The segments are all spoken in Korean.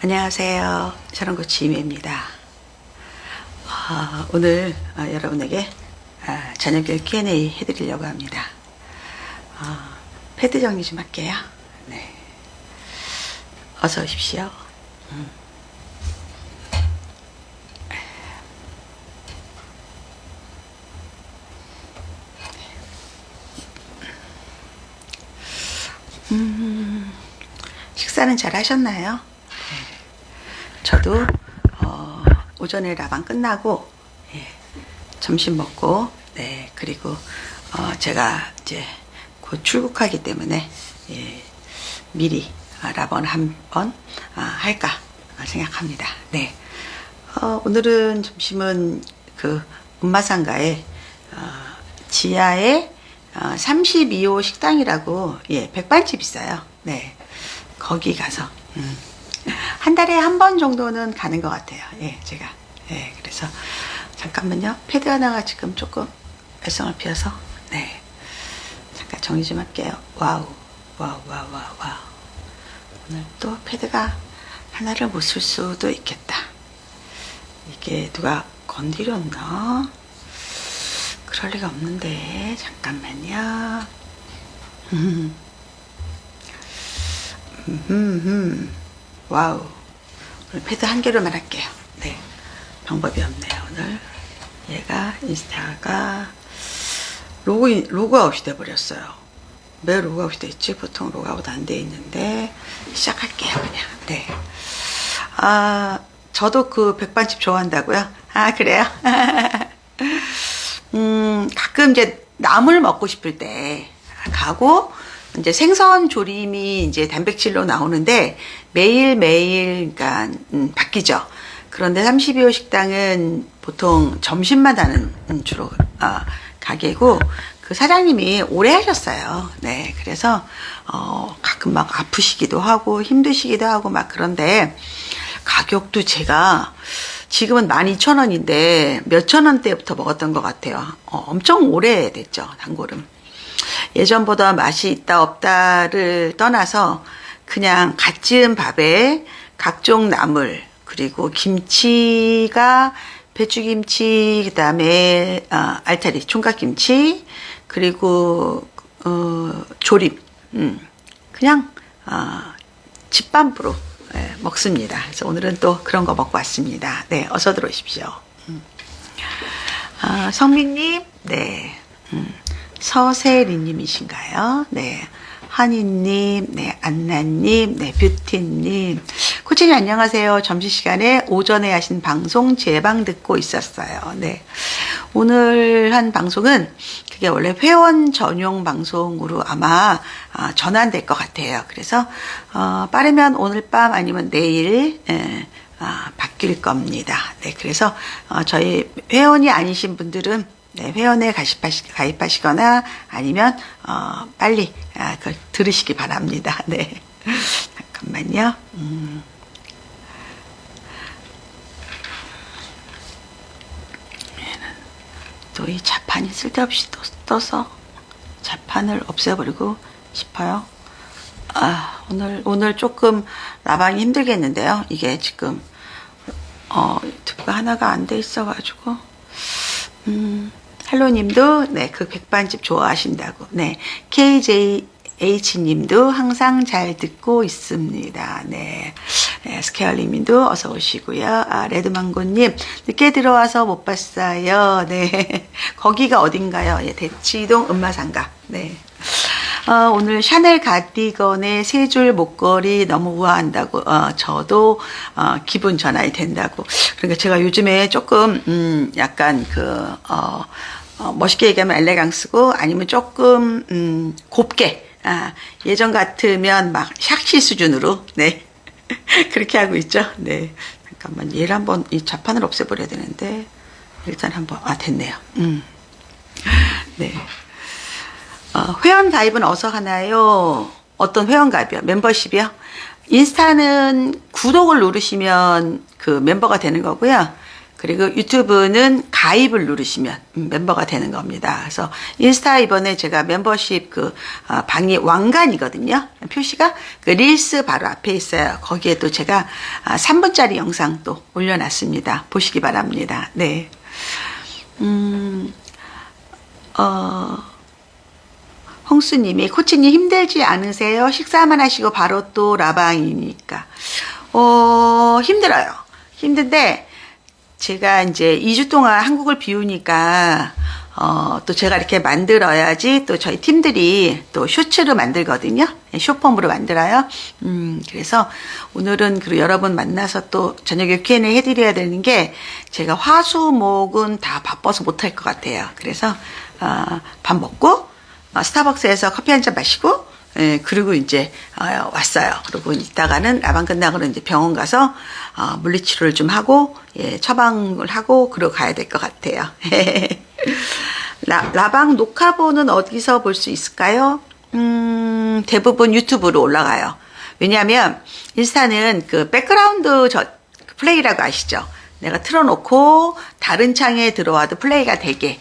안녕하세요. 샤론코치 임혜입니다. 오늘 여러분에게 저녁에 Q&A 해드리려고 합니다. 패드 정리 좀 할게요. 네. 어서 오십시오. 식사는 잘 하셨나요? 네. 저도 오전에 라방 끝나고 점심 먹고 그리고 제가 이제 곧 출국하기 때문에 미리 라방을 한번 할까 생각합니다. 네. 오늘은 점심은 그 운마상가에 지하에 32호 식당이라고 백반집 있어요. 네. 거기 가서 한 달에 한 번 정도는 가는 것 같아요. 제가. 그래서 잠깐만요. 패드 하나가 지금 조금 열성을 피워서 잠깐 정리 좀 할게요. 와우. 오늘 또 패드가 하나를 못 쓸 수도 있겠다. 이게 누가 건드렸나? 그럴 리가 없는데 잠깐만요. 와우. 오늘 패드 한 개로만 할게요. 네. 방법이 없네요, 오늘. 얘가, 인스타가 로그아웃이 돼버렸어요. 왜 로그아웃이 됐지? 보통 로그아웃 안 돼 있는데, 시작할게요, 그냥. 네. 저도 그 백반집 좋아한다고요? 그래요? 가끔 이제 나물 먹고 싶을 때 가고, 이제 생선 조림이 이제 단백질로 나오는데 매일매일 그러니까 바뀌죠. 그런데 32호 식당은 보통 점심만 하는 주로 가게고 그 사장님이 오래 하셨어요. 네, 그래서 가끔 막 아프시기도 하고 힘드시기도 하고 막 그런데 가격도 제가 지금은 12,000원인데 몇천 원대부터 먹었던 것 같아요. 엄청 오래됐죠, 단골은. 예전보다 맛이 있다 없다를 떠나서 그냥 갓 지은 밥에 각종 나물 그리고 김치가 배추김치 그다음에 알타리 총각김치 그리고 조림 그냥 집밥으로 먹습니다. 그래서 오늘은 또 그런 거 먹고 왔습니다. 네, 어서 들어오십시오. 성민님, 네. 서세리님이신가요? 네. 한이님, 네. 안나님, 네. 뷰티님. 코치님 안녕하세요. 점심시간에 오전에 하신 방송 재방 듣고 있었어요. 네. 오늘 한 방송은 그게 원래 회원 전용 방송으로 아마 전환될 것 같아요. 그래서 빠르면 오늘 밤 아니면 내일 바뀔 겁니다. 네. 그래서 저희 회원이 아니신 분들은 회원에 가입하시거나 아니면 빨리 그걸 들으시기 바랍니다. 네. 잠깐만요. 또 이 자판이 쓸데없이 떠서 자판을 없애버리고 싶어요. 오늘 조금 라방이 힘들겠는데요. 이게 지금 유튜브가 하나가 안 돼 있어가지고 헬로님도 그 백반집 좋아하신다고. 네, KJH님도 항상 잘 듣고 있습니다. 네, 스케어리님도 어서 오시고요. 레드망고님 늦게 들어와서 못 봤어요. 네, 거기가 어딘가요? 대치동 은마상가. 네. 오늘 샤넬 가디건의 세 줄 목걸이 너무 우아한다고 저도 기분 전환이 된다고. 그러니까 제가 요즘에 조금 약간 멋있게 얘기하면 엘레강스고 아니면 조금 곱게 예전 같으면 막 샥시 수준으로 그렇게 하고 있죠. 네, 잠깐만 얘를 한번 이 자판을 없애버려야 되는데 일단 한번 됐네요. 네. 회원 가입은 어디서 하나요? 어떤 회원 가입이요? 멤버십이요? 인스타는 구독을 누르시면 그 멤버가 되는 거고요. 그리고 유튜브는 가입을 누르시면 멤버가 되는 겁니다. 그래서 인스타 이번에 제가 멤버십 방이 왕관이거든요. 표시가 그 릴스 바로 앞에 있어요. 거기에 또 제가 3분짜리 영상 또 올려놨습니다. 보시기 바랍니다. 네. 홍수님이 코치님 힘들지 않으세요? 식사만 하시고 바로 또 라방이니까. 힘들어요. 힘든데 제가 이제 2주 동안 한국을 비우니까 또 제가 이렇게 만들어야지 또 저희 팀들이 또 쇼츠를 만들거든요. 숏폼으로 만들어요. 그래서 오늘은 그리고 여러분 만나서 또 저녁에 Q&A 해드려야 되는 게 제가 화수목은 다 바빠서 못할 것 같아요. 그래서 밥 먹고 스타벅스에서 커피 한 잔 마시고 그리고 이제 왔어요. 그리고 이따가는 라방 끝나고는 이제 병원 가서 물리치료를 좀 하고 처방을 하고 그러고 가야 될 것 같아요. 라방 녹화본은 어디서 볼 수 있을까요? 대부분 유튜브로 올라가요. 왜냐하면 인스타는 그 백그라운드 플레이라고 아시죠? 내가 틀어놓고 다른 창에 들어와도 플레이가 되게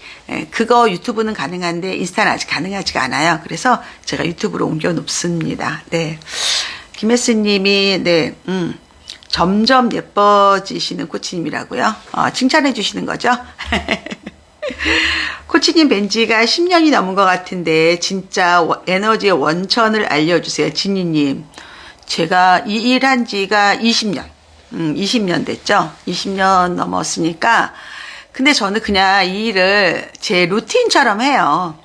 그거 유튜브는 가능한데 인스타는 아직 가능하지가 않아요. 그래서 제가 유튜브로 옮겨 놓습니다. 네, 김혜수님이 네, 점점 예뻐지시는 코치님이라고요. 칭찬해 주시는 거죠? 코치님 뵌지가 10년이 넘은 것 같은데 진짜 에너지의 원천을 알려주세요. 진희님, 제가 이 일한 지가 20년 20년 됐죠. 20년 넘었으니까. 근데 저는 그냥 이 일을 제 루틴처럼 해요.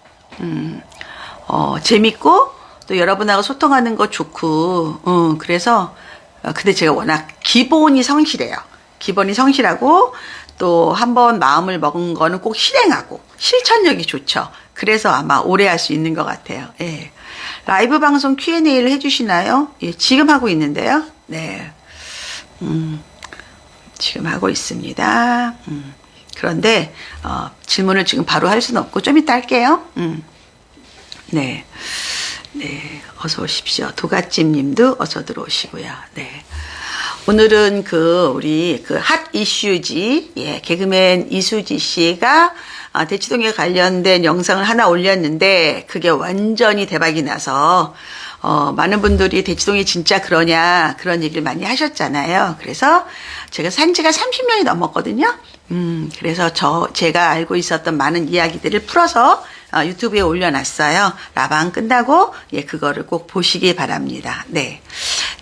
재밌고 또 여러분하고 소통하는 거 좋고 그래서 근데 제가 워낙 기본이 성실해요. 기본이 성실하고 또 한번 마음을 먹은 거는 꼭 실행하고 실천력이 좋죠. 그래서 아마 오래 할 수 있는 것 같아요. 예. 라이브 방송 Q&A를 해주시나요? 예, 지금 하고 있는데요. 네. 지금 하고 있습니다. 그런데 질문을 지금 바로 할 수는 없고 좀 이따 할게요. 네, 네, 어서 오십시오. 도가찜님도 어서 들어오시고요. 네, 오늘은 우리 핫 이슈지, 개그맨 이수지 씨가 대치동에 관련된 영상을 하나 올렸는데 그게 완전히 대박이 나서 많은 분들이 대치동이 진짜 그러냐 그런 얘기를 많이 하셨잖아요. 그래서 제가 산 지가 30년이 넘었거든요. 그래서 제가 알고 있었던 많은 이야기들을 풀어서 유튜브에 올려놨어요. 라방 끝나고 그거를 꼭 보시기 바랍니다. 네,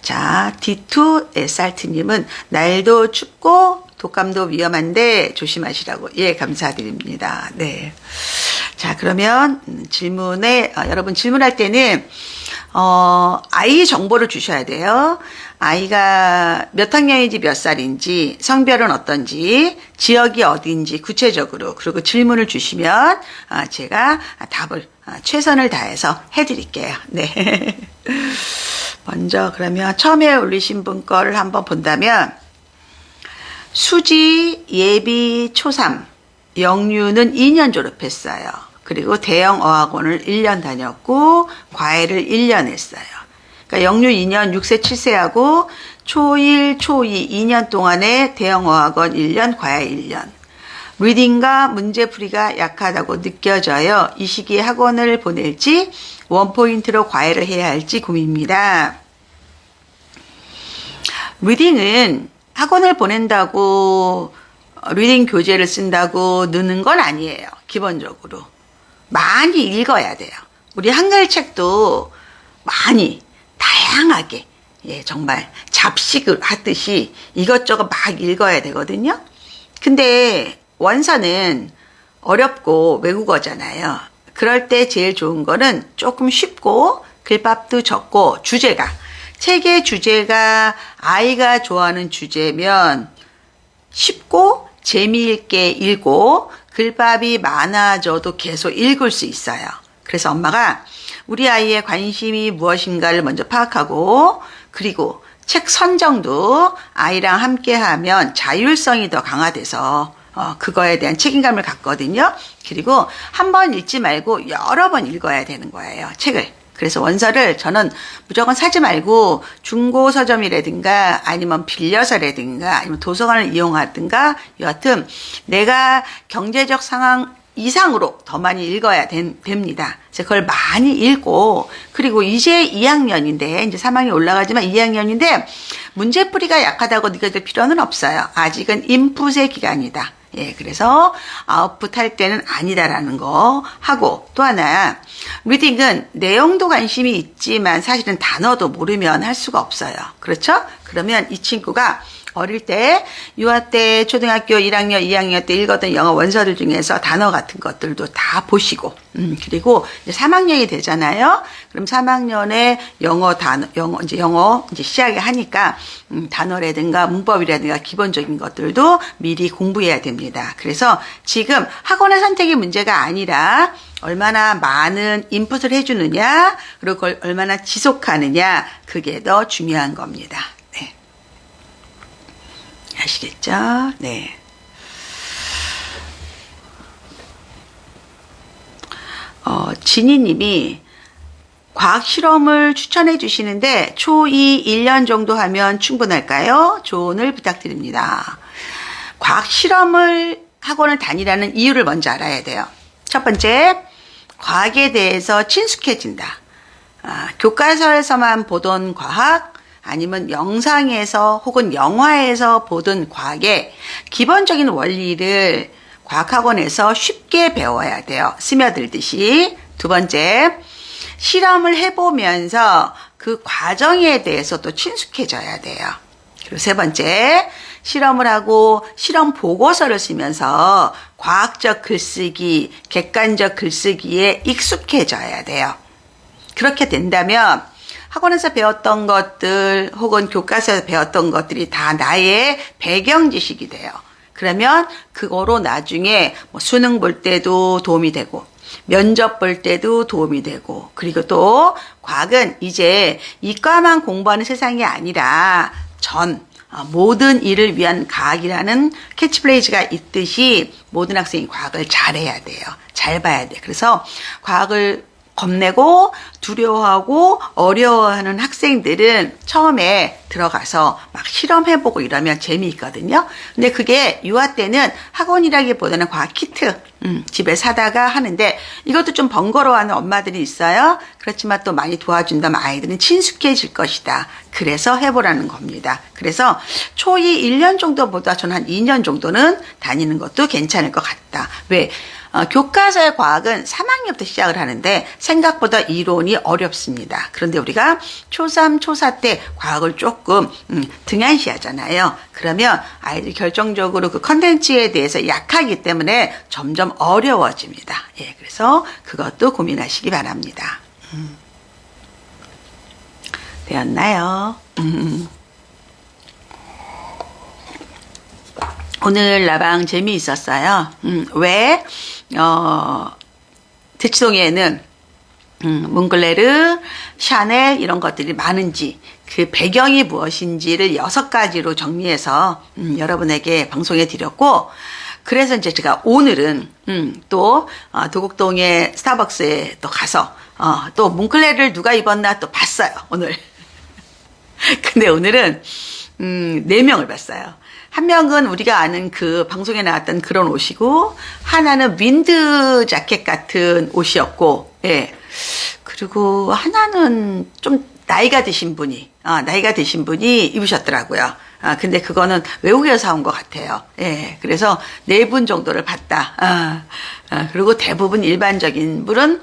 자 D2SRT님은 날도 춥고 독감도 위험한데 조심하시라고. 예, 감사드립니다. 네, 자 그러면 질문에 여러분 질문할 때는 아이 정보를 주셔야 돼요. 아이가 몇 학년인지 몇 살인지 성별은 어떤지 지역이 어디인지 구체적으로 그리고 질문을 주시면 제가 답을 최선을 다해서 해드릴게요. 네. 먼저 그러면 처음에 올리신 분 거를 한번 본다면 수지 예비 초3 영유는 2년 졸업했어요. 그리고 대형 어학원을 1년 다녔고 과외를 1년 했어요. 그러니까 영유 2년 6세 7세하고 초1, 초2 2년 동안에 대형 어학원 1년, 과외 1년. 리딩과 문제풀이가 약하다고 느껴져요. 이 시기에 학원을 보낼지 원포인트로 과외를 해야 할지 고민입니다. 리딩은 학원을 보낸다고 리딩 교재를 쓴다고 느는 건 아니에요. 기본적으로. 많이 읽어야 돼요. 우리 한글 책도 많이 다양하게 정말 잡식을 하듯이 이것저것 막 읽어야 되거든요. 근데 원서는 어렵고 외국어잖아요. 그럴 때 제일 좋은 거는 조금 쉽고 글밥도 적고 책의 주제가 아이가 좋아하는 주제면 쉽고 재미있게 읽고 글밥이 많아져도 계속 읽을 수 있어요. 그래서 엄마가 우리 아이의 관심이 무엇인가를 먼저 파악하고 그리고 책 선정도 아이랑 함께 하면 자율성이 더 강화돼서 그거에 대한 책임감을 갖거든요. 그리고 한 번 읽지 말고 여러 번 읽어야 되는 거예요. 책을. 그래서 원서를 저는 무조건 사지 말고 중고 서점이라든가 아니면 빌려서라든가 아니면 도서관을 이용하든가 여하튼 내가 경제적 상황 이상으로 더 많이 읽어야 됩니다. 그걸 많이 읽고 그리고 이제 2학년인데 이제 3학년 올라가지만 2학년인데 문제풀이가 약하다고 느껴질 필요는 없어요. 아직은 인풋의 기간이다. 예, 그래서 아웃풋 할 때는 아니다라는 거 하고 또 하나 리딩은 내용도 관심이 있지만 사실은 단어도 모르면 할 수가 없어요. 그렇죠? 그러면 이 친구가 어릴 때 유아 때 초등학교 1학년, 2학년 때 읽었던 영어 원서들 중에서 단어 같은 것들도 다 보시고 그리고 이제 3학년이 되잖아요. 그럼 3학년에 영어 이제 시작을 하니까 단어라든가 문법이라든가 기본적인 것들도 미리 공부해야 됩니다. 그래서 지금 학원의 선택이 문제가 아니라 얼마나 많은 인풋을 해주느냐 그리고 그걸 얼마나 지속하느냐 그게 더 중요한 겁니다. 네. 아시겠죠? 네. 진희님이 과학 실험을 추천해 주시는데 초2 1년 정도 하면 충분할까요? 조언을 부탁드립니다. 과학 실험을 학원을 다니라는 이유를 먼저 알아야 돼요. 첫 번째, 과학에 대해서 친숙해진다. 교과서에서만 보던 과학 아니면 영상에서 혹은 영화에서 보던 과학의 기본적인 원리를 과학학원에서 쉽게 배워야 돼요. 스며들듯이. 두 번째, 실험을 해보면서 그 과정에 대해서 또 친숙해져야 돼요. 그리고 세 번째, 실험을 하고 실험 보고서를 쓰면서 과학적 글쓰기, 객관적 글쓰기에 익숙해져야 돼요. 그렇게 된다면 학원에서 배웠던 것들 혹은 교과서에서 배웠던 것들이 다 나의 배경 지식이 돼요. 그러면 그거로 나중에 수능 볼 때도 도움이 되고 면접 볼 때도 도움이 되고 그리고 또 과학은 이제 이과만 공부하는 세상이 아니라 모든 일을 위한 과학이라는 캐치프레이즈가 있듯이 모든 학생이 과학을 잘해야 돼요. 잘 봐야 돼요. 그래서 과학을 겁내고 두려워하고 어려워하는 학생들은 처음에 들어가서 막 실험해보고 이러면 재미있거든요. 근데 그게 유아 때는 학원이라기보다는 과학 키트 집에 사다가 하는데 이것도 좀 번거로워하는 엄마들이 있어요. 그렇지만 또 많이 도와준다면 아이들은 친숙해질 것이다. 그래서 해보라는 겁니다. 그래서 초2 1년 정도보다 저는 한 2년 정도는 다니는 것도 괜찮을 것 같다. 왜? 교과서의 과학은 3학년부터 시작을 하는데 생각보다 이론이 어렵습니다. 그런데 우리가 초3, 초4 때 과학을 조금 등한시하잖아요. 그러면 아이들이 결정적으로 그 컨텐츠에 대해서 약하기 때문에 점점 어려워집니다. 예, 그래서 그것도 고민하시기 바랍니다. 되었나요? 오늘 라방 재미있었어요. 왜 대치동에는 몽클레르, 샤넬 이런 것들이 많은지 그 배경이 무엇인지를 6가지로 정리해서 여러분에게 방송해 드렸고 그래서 이제 제가 오늘은 또 도곡동의 스타벅스에 또 가서 또 몽클레르를 누가 입었나 또 봤어요. 오늘. 근데 오늘은 4명을 봤어요. 한 명은 우리가 아는 그 방송에 나왔던 그런 옷이고 하나는 윈드 자켓 같은 옷이었고 예. 그리고 하나는 좀 나이가 드신 분이 입으셨더라고요. 근데 그거는 외국에서 사온 것 같아요. 예. 그래서 4분 정도를 봤다. 그리고 대부분 일반적인 분은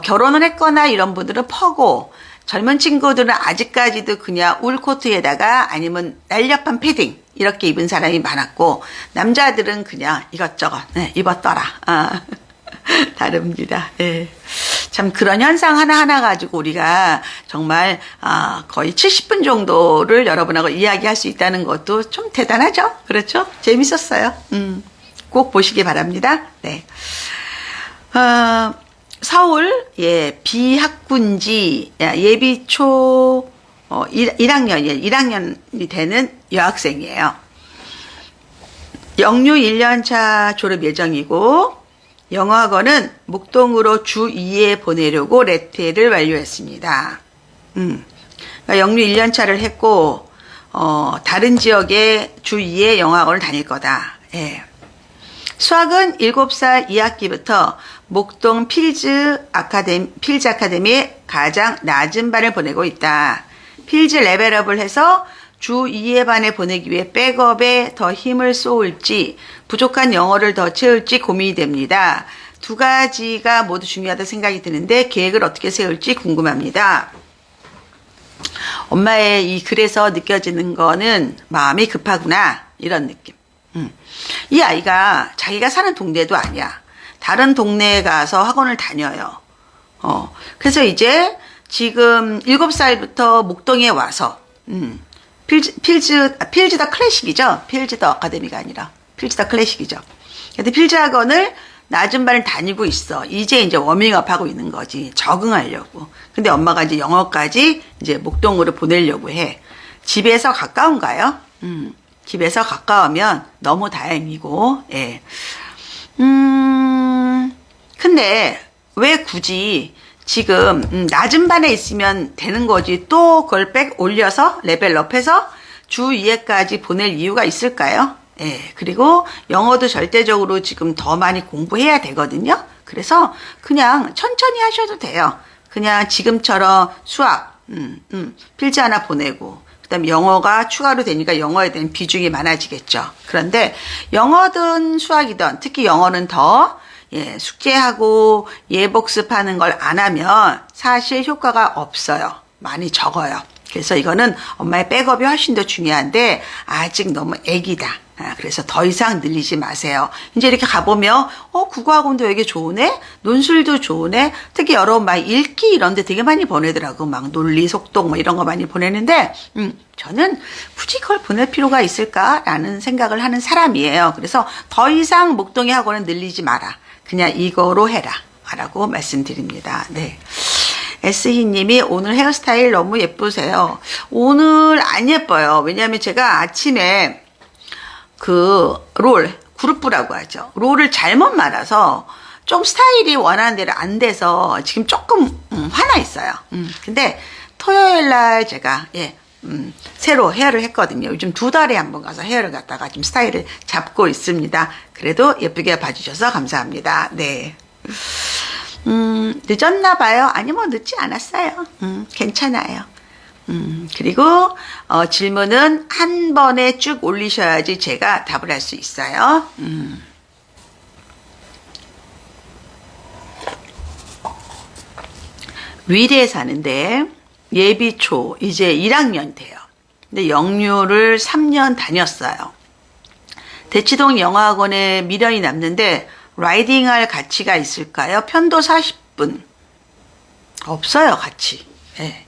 결혼을 했거나 이런 분들은 퍼고 젊은 친구들은 아직까지도 그냥 울 코트에다가 아니면 날렵한 패딩 이렇게 입은 사람이 많았고 남자들은 그냥 이것저것 입었더라. 다릅니다. 예. 참 그런 현상 하나하나 가지고 우리가 정말 거의 70분 정도를 여러분하고 이야기할 수 있다는 것도 좀 대단하죠. 그렇죠? 재밌었어요. 꼭 보시기 바랍니다. 네. 서울 비학군지 예비초 1학년이 되는 여학생이에요. 영유 1년차 졸업 예정이고 영어학원은 목동으로 주 2회 보내려고 레테를 완료했습니다. 그러니까 영유 1년차를 했고 다른 지역에 주 2회 영어학원을 다닐 거다. 예. 수학은 7살 2학기부터 목동 필즈 아카데미에 가장 낮은 반을 보내고 있다. 필즈 레벨업을 해서 주 2회 반에 보내기 위해 백업에 더 힘을 쏟을지 부족한 영어를 더 채울지 고민이 됩니다. 두 가지가 모두 중요하다 생각이 드는데 계획을 어떻게 세울지 궁금합니다. 엄마의 이 글에서 느껴지는 거는 마음이 급하구나 이런 느낌. 이 아이가 자기가 사는 동네도 아니야. 다른 동네에 가서 학원을 다녀요. 그래서 이제 지금 7살부터 목동에 와서 필즈 더 클래식이죠. 필즈 더 아카데미가 아니라 필즈 더 클래식이죠. 근데 필즈 학원을 낮은 반을 다니고 있어. 이제 워밍업 하고 있는 거지. 적응하려고. 근데 엄마가 이제 영어까지 이제 목동으로 보내려고 해. 집에서 가까운가요? 집에서 가까우면 너무 다행이고, 예. 근데 왜 굳이 지금 낮은 반에 있으면 되는 거지 또 그걸 올려서 레벨업해서 주 2회까지 보낼 이유가 있을까요? 예. 그리고 영어도 절대적으로 지금 더 많이 공부해야 되거든요. 그래서 그냥 천천히 하셔도 돼요. 그냥 지금처럼 수학, 필지 하나 보내고 그다음에 영어가 추가로 되니까 영어에 대한 비중이 많아지겠죠. 그런데 영어든 수학이든 특히 영어는 더 숙제하고 예복습하는 걸 안 하면 사실 효과가 없어요. 많이 적어요. 그래서 이거는 엄마의 백업이 훨씬 더 중요한데 아직 너무 애기다. 그래서 더 이상 늘리지 마세요. 이제 이렇게 가보면 국어학원도 되게 좋으네, 논술도 좋으네. 특히 여러 막 읽기 이런 데 되게 많이 보내더라고. 막 논리, 속독 뭐 이런 거 많이 보내는데 저는 굳이 그걸 보낼 필요가 있을까라는 생각을 하는 사람이에요. 그래서 더 이상 목동의 학원은 늘리지 마라. 그냥 이거로 해라 라고 말씀드립니다. 네. S희님이 오늘 헤어스타일 너무 예쁘세요. 오늘 안 예뻐요. 왜냐하면 제가 아침에 그룹부라고 하죠. 롤을 잘못 말아서 좀 스타일이 원하는 대로 안 돼서 지금 조금 화나 있어요. 근데 토요일 날 제가 새로 헤어를 했거든요. 요즘 2달에 한 번 가서 헤어를 갖다가 지금 스타일을 잡고 있습니다. 그래도 예쁘게 봐주셔서 감사합니다. 네. 늦었나 봐요. 아니 뭐 늦지 않았어요. 괜찮아요. 그리고 질문은 한 번에 쭉 올리셔야지 제가 답을 할 수 있어요. 위례에 사는데 예비초 이제 1학년 돼요. 근데 영유를 3년 다녔어요. 대치동 영어학원에 미련이 남는데 라이딩할 가치가 있을까요? 편도 40분. 없어요, 가치. 네.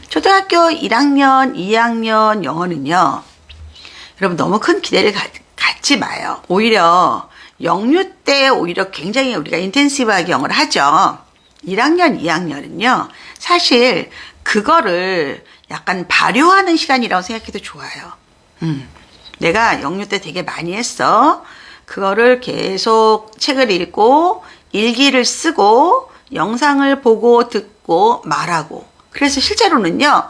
초등학교 1학년, 2학년 영어는요. 여러분 너무 큰 기대를 갖지 마요. 오히려 영유 때 오히려 굉장히 우리가 인텐시브하게 영어를 하죠. 1학년, 2학년은요. 사실 그거를 약간 발효하는 시간이라고 생각해도 좋아요. 내가 영유 때 되게 많이 했어. 그거를 계속 책을 읽고 일기를 쓰고 영상을 보고 듣고 말하고 그래서 실제로는요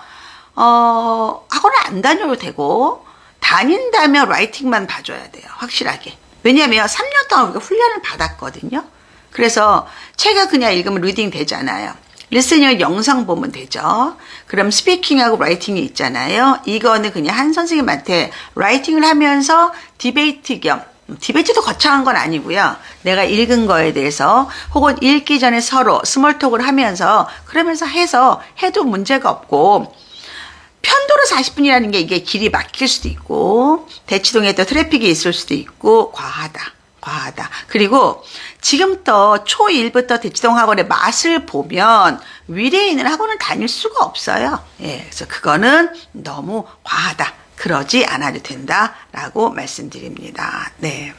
학원을 안 다녀도 되고 다닌다면 라이팅만 봐줘야 돼요. 확실하게. 왜냐하면 3년 동안 우리가 훈련을 받았거든요. 그래서 책을 그냥 읽으면 리딩 되잖아요. 리스닝을 영상 보면 되죠. 그럼 스피킹하고 라이팅이 있잖아요. 이거는 그냥 한 선생님한테 라이팅을 하면서 디베이트 겸 디베이트도 거창한 건 아니고요. 내가 읽은 거에 대해서 혹은 읽기 전에 서로 스몰톡을 하면서 그러면서 해도 문제가 없고 편도로 40분이라는 게 이게 길이 막힐 수도 있고 대치동에 또 트래픽이 있을 수도 있고 과하다. 그리고 지금부터 초1부터 대치동 학원의 맛을 보면 위례에 있는 학원을 다닐 수가 없어요. 그래서 그거는 너무 과하다. 그러지 않아도 된다라고 말씀드립니다. 네.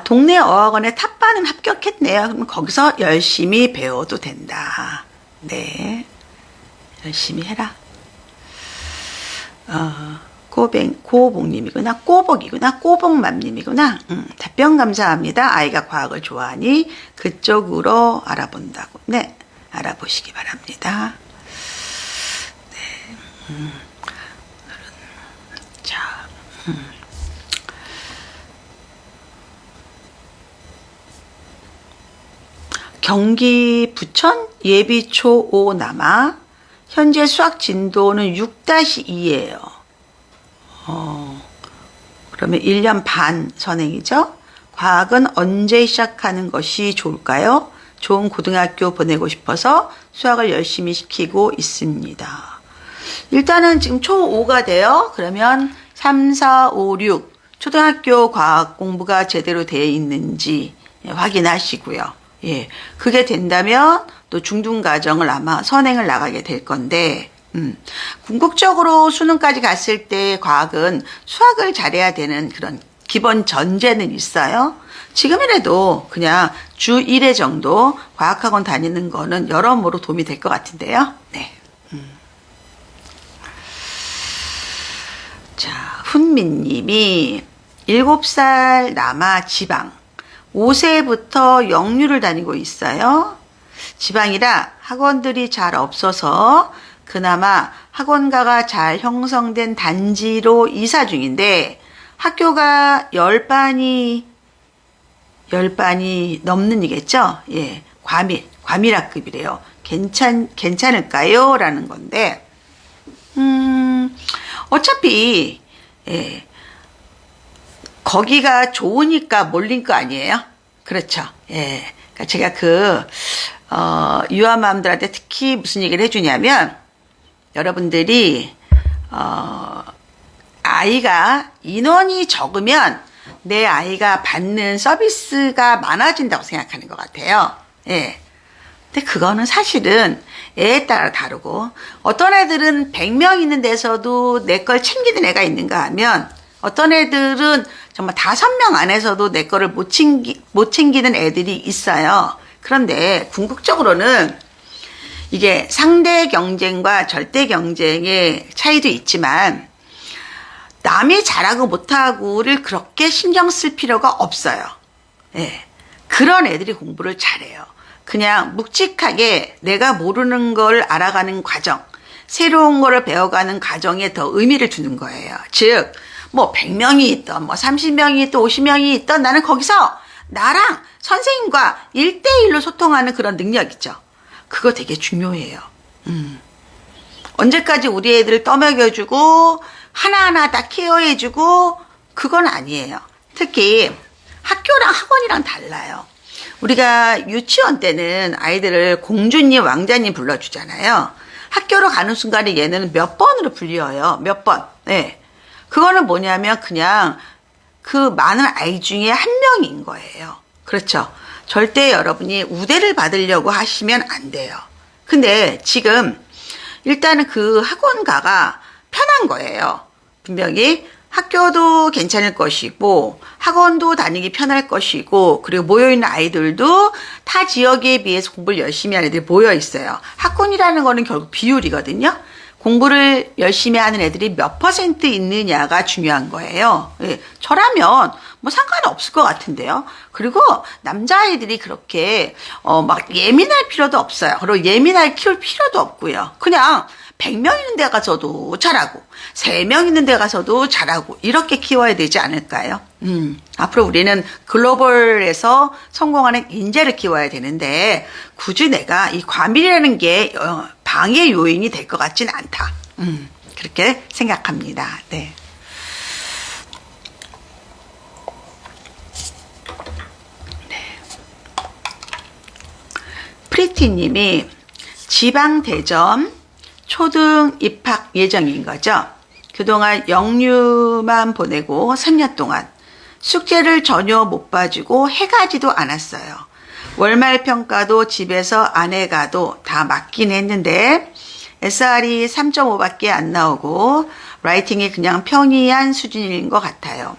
동네 어학원에 탑반은 합격했네요. 그럼 거기서 열심히 배워도 된다. 네. 열심히 해라. 고복님이구나. 꼬복이구나. 꼬복맘님이구나. 답변 감사합니다. 아이가 과학을 좋아하니 그쪽으로 알아본다고. 네, 알아보시기 바랍니다. 네. 자, 경기 부천 예비 초5 남아 현재 수학 진도는 6-2예요. 그러면 1년 반 선행이죠. 과학은 언제 시작하는 것이 좋을까요? 좋은 고등학교 보내고 싶어서 수학을 열심히 시키고 있습니다. 일단은 지금 초5가 돼요. 그러면 3, 4, 5, 6 초등학교 과학 공부가 제대로 되어 있는지 확인하시고요. 예, 그게 된다면 또 중등과정을 아마 선행을 나가게 될 건데, 궁극적으로 수능까지 갔을 때 과학은 수학을 잘해야 되는 그런 기본 전제는 있어요. 지금이라도 그냥 주 1회 정도 과학학원 다니는 거는 여러모로 도움이 될 것 같은데요. 네. 자, 훈민님이 7살 남아 지방, 5세부터 영유를 다니고 있어요. 지방이라 학원들이 잘 없어서 그나마 학원가가 잘 형성된 단지로 이사 중인데 학교가 10반이 넘는이겠죠? 예. 과밀학급이래요. 괜찮을까요? 라는 건데, 어차피, 예. 거기가 좋으니까 몰린 거 아니에요? 그렇죠. 예. 그러니까 제가 유아맘들한테 특히 무슨 얘기를 해주냐면, 여러분들이, 아이가 인원이 적으면 내 아이가 받는 서비스가 많아진다고 생각하는 것 같아요. 예. 근데 그거는 사실은 애에 따라 다르고, 어떤 애들은 100명 있는 데서도 내 걸 챙기는 애가 있는가 하면, 어떤 애들은 정말 5명 안에서도 내 거를 못 챙기는 애들이 있어요. 그런데 궁극적으로는 이게 상대 경쟁과 절대 경쟁의 차이도 있지만 남이 잘하고 못하고를 그렇게 신경 쓸 필요가 없어요. 예. 그런 애들이 공부를 잘해요. 그냥 묵직하게 내가 모르는 걸 알아가는 과정, 새로운 거를 배워가는 과정에 더 의미를 두는 거예요. 즉, 100명이 있던, 30명이 있던, 50명이 있던 나는 거기서 나랑 선생님과 1대1로 소통하는 그런 능력이죠. 그거 되게 중요해요. 언제까지 우리 애들을 떠먹여주고 하나하나 다 케어해주고 그건 아니에요. 특히 학교랑 학원이랑 달라요. 우리가 유치원 때는 아이들을 공주님, 왕자님 불러주잖아요. 학교로 가는 순간에 얘는 몇 번으로 불려요. 몇 번. 네. 그거는 뭐냐면 그냥 그 많은 아이 중에 한 명인 거예요. 그렇죠. 절대 여러분이 우대를 받으려고 하시면 안 돼요. 근데 지금 일단은 그 학원가가 편한 거예요. 분명히 학교도 괜찮을 것이고 학원도 다니기 편할 것이고 그리고 모여있는 아이들도 타 지역에 비해서 공부를 열심히 하는 애들이 모여 있어요. 학원이라는 거는 결국 비율이거든요. 공부를 열심히 하는 애들이 몇 % 있느냐가 중요한 거예요. 예, 저라면 상관없을 것 같은데요. 그리고 남자아이들이 그렇게 막 예민할 필요도 없어요. 그리고 키울 필요도 없고요. 그냥 100명 있는 데 가서도 잘하고 3명 있는 데 가서도 잘하고 이렇게 키워야 되지 않을까요? 앞으로 우리는 글로벌에서 성공하는 인재를 키워야 되는데 굳이 내가 이 과밀이라는 게 방해 요인이 될 것 같지는 않다. 그렇게 생각합니다. 네. 프리티님이 지방대점 초등 입학 예정인 거죠. 그동안 영유만 보내고 3년 동안 숙제를 전혀 못 봐주고 해가지도 않았어요. 월말 평가도 집에서 안 해가도 다 맞긴 했는데 SR이 3.5밖에 안 나오고 라이팅이 그냥 평이한 수준인 것 같아요.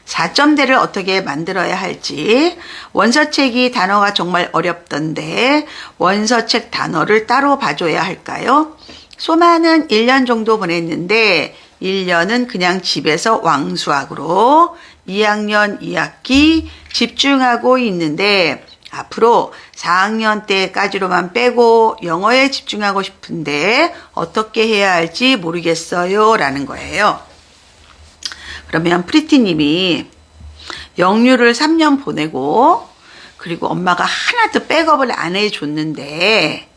4점대를 어떻게 만들어야 할지 원서책이 단어가 정말 어렵던데 원서책 단어를 따로 봐줘야 할까요? 소마는 1년 정도 보냈는데 1년은 그냥 집에서 왕수학으로 2학년 2학기 집중하고 있는데 앞으로 4학년 때까지로만 빼고 영어에 집중하고 싶은데 어떻게 해야 할지 모르겠어요 라는 거예요. 그러면 프리티님이 영유를 3년 보내고 그리고 엄마가 하나도 백업을 안 해줬는데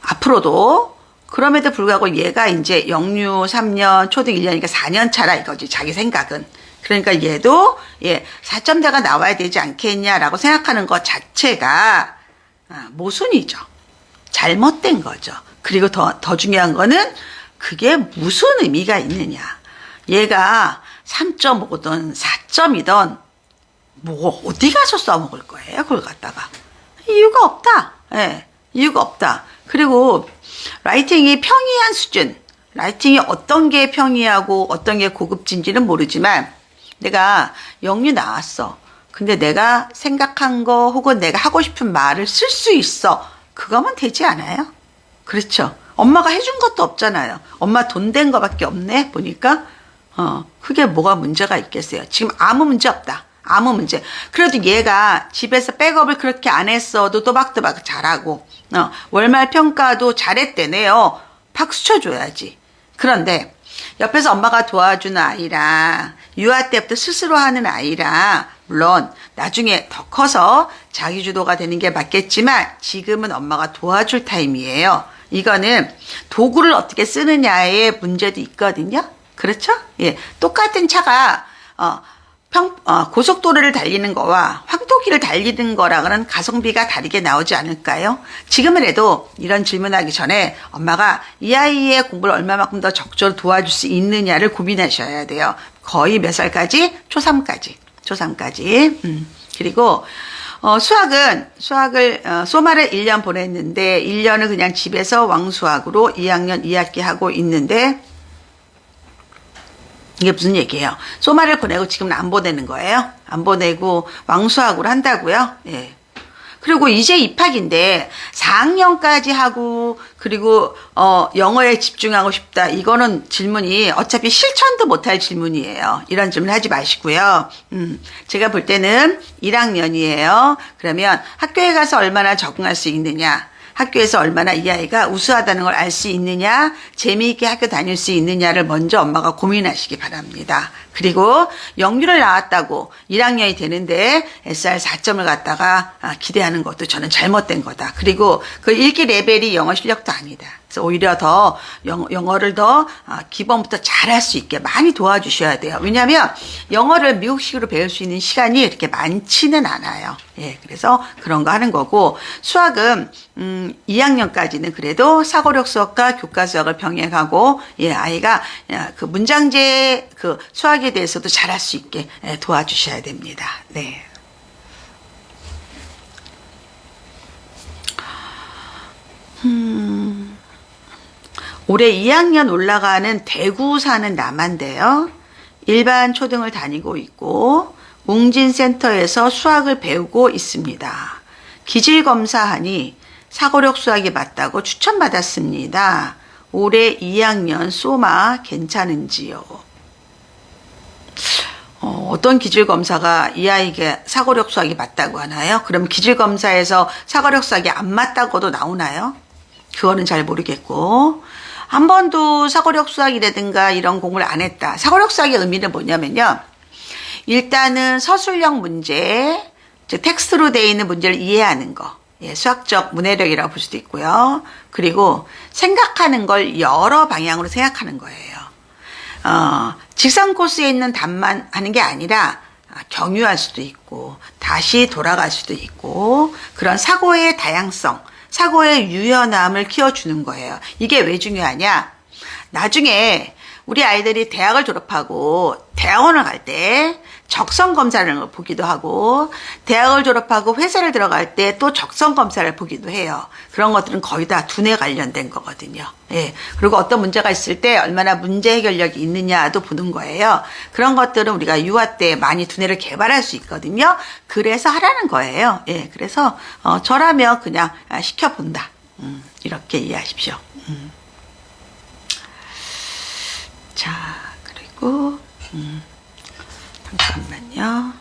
앞으로도 그럼에도 불구하고 얘가 이제 영유 3년 초등 1년이니까 4년 차라 이거지 자기 생각은. 그러니까 얘도 4점대가 나와야 되지 않겠냐라고 생각하는 것 자체가 모순이죠. 잘못된 거죠. 그리고 더 중요한 거는 그게 무슨 의미가 있느냐. 얘가 3.5든 4점이든 뭐 어디 가서 써먹을 거예요? 그걸 갖다가. 이유가 없다. 이유가 없다. 그리고 라이팅이 평이한 수준. 라이팅이 어떤 게 평이하고 어떤 게 고급진지는 모르지만 내가 영유 나왔어. 근데 내가 생각한 거 혹은 내가 하고 싶은 말을 쓸 수 있어. 그거면 되지 않아요? 그렇죠. 엄마가 해준 것도 없잖아요. 엄마 돈 된 거밖에 없네 보니까. 그게 뭐가 문제가 있겠어요. 지금 아무 문제 없다. 아무 문제. 그래도 얘가 집에서 백업을 그렇게 안 했어도 또박또박 잘하고 월말 평가도 잘했대네요. 박수 쳐줘야지. 그런데 옆에서 엄마가 도와주는 아이랑 유아 때부터 스스로 하는 아이랑 물론 나중에 더 커서 자기주도가 되는 게 맞겠지만 지금은 엄마가 도와줄 타임이에요. 이거는 도구를 어떻게 쓰느냐의 문제도 있거든요. 그렇죠? 똑같은 차가 고속도로를 달리는 거와 황토길을 달리는 거랑은 가성비가 다르게 나오지 않을까요? 지금은 해도 이런 질문하기 전에 엄마가 이 아이의 공부를 얼마만큼 더 적절히 도와줄 수 있느냐를 고민하셔야 돼요. 거의 몇 살까지? 초3까지. 그리고 수학을 소마를 1년 보냈는데 1년은 그냥 집에서 왕수학으로 2학년 2학기 하고 있는데 이게 무슨 얘기예요? 소마를 보내고 지금은 안 보내는 거예요? 안 보내고 왕수학으로 한다고요? 그리고 이제 입학인데 4학년까지 하고 그리고 영어에 집중하고 싶다. 이거는 질문이 어차피 실천도 못할 질문이에요. 이런 질문 하지 마시고요. 제가 볼 때는 1학년이에요. 그러면 학교에 가서 얼마나 적응할 수 있느냐. 학교에서 얼마나 이 아이가 우수하다는 걸 알 수 있느냐, 재미있게 학교 다닐 수 있느냐를 먼저 엄마가 고민하시기 바랍니다. 그리고 영유를 나왔다고 1학년이 되는데 SR 4점을 갖다가 기대하는 것도 저는 잘못된 거다. 그리고 그 읽기 레벨이 영어 실력도 아니다. 그래서 오히려 더 영어를 더 기본부터 잘할 수 있게 많이 도와주셔야 돼요. 왜냐하면 영어를 미국식으로 배울 수 있는 시간이 이렇게 많지는 않아요. 그래서 그런 거 하는 거고 수학은 2학년까지는 그래도 사고력 수학과 교과 수학을 병행하고 아이가 그 문장제 그 수학에 대해서도 잘할 수 있게 도와주셔야 됩니다. 네. 올해 2학년 올라가는 대구 사는 남한데요. 일반 초등을 다니고 있고 웅진센터에서 수학을 배우고 있습니다. 기질검사하니 사고력 수학이 맞다고 추천받았습니다. 올해 2학년 소마 괜찮은지요? 어떤 기질검사가 이 아이에게 사고력 수학이 맞다고 하나요? 그럼 기질검사에서 사고력 수학이 안 맞다고도 나오나요? 그거는 잘 모르겠고 한 번도 사고력 수학이라든가 이런 공부를 안 했다. 사고력 수학의 의미는 뭐냐면요. 일단은 서술형 문제, 즉 텍스트로 되어 있는 문제를 이해하는 거. 수학적 문해력이라고 볼 수도 있고요. 그리고 생각하는 걸 여러 방향으로 생각하는 거예요. 직선 코스에 있는 답만 하는 게 아니라 경유할 수도 있고 다시 돌아갈 수도 있고 그런 사고의 다양성, 사고의 유연함을 키워주는 거예요. 이게 왜 중요하냐? 나중에 우리 아이들이 대학을 졸업하고 대학원을 갈 때 적성 검사를 보기도 하고 대학을 졸업하고 회사를 들어갈 때 또 적성 검사를 보기도 해요. 그런 것들은 거의 다 두뇌 관련된 거거든요. 그리고 어떤 문제가 있을 때 얼마나 문제 해결력이 있느냐도 보는 거예요. 그런 것들은 우리가 유아 때 많이 두뇌를 개발할 수 있거든요. 그래서 하라는 거예요. 그래서 저라면 그냥 시켜본다. 이렇게 이해하십시오. 자, 그리고 잠깐만요.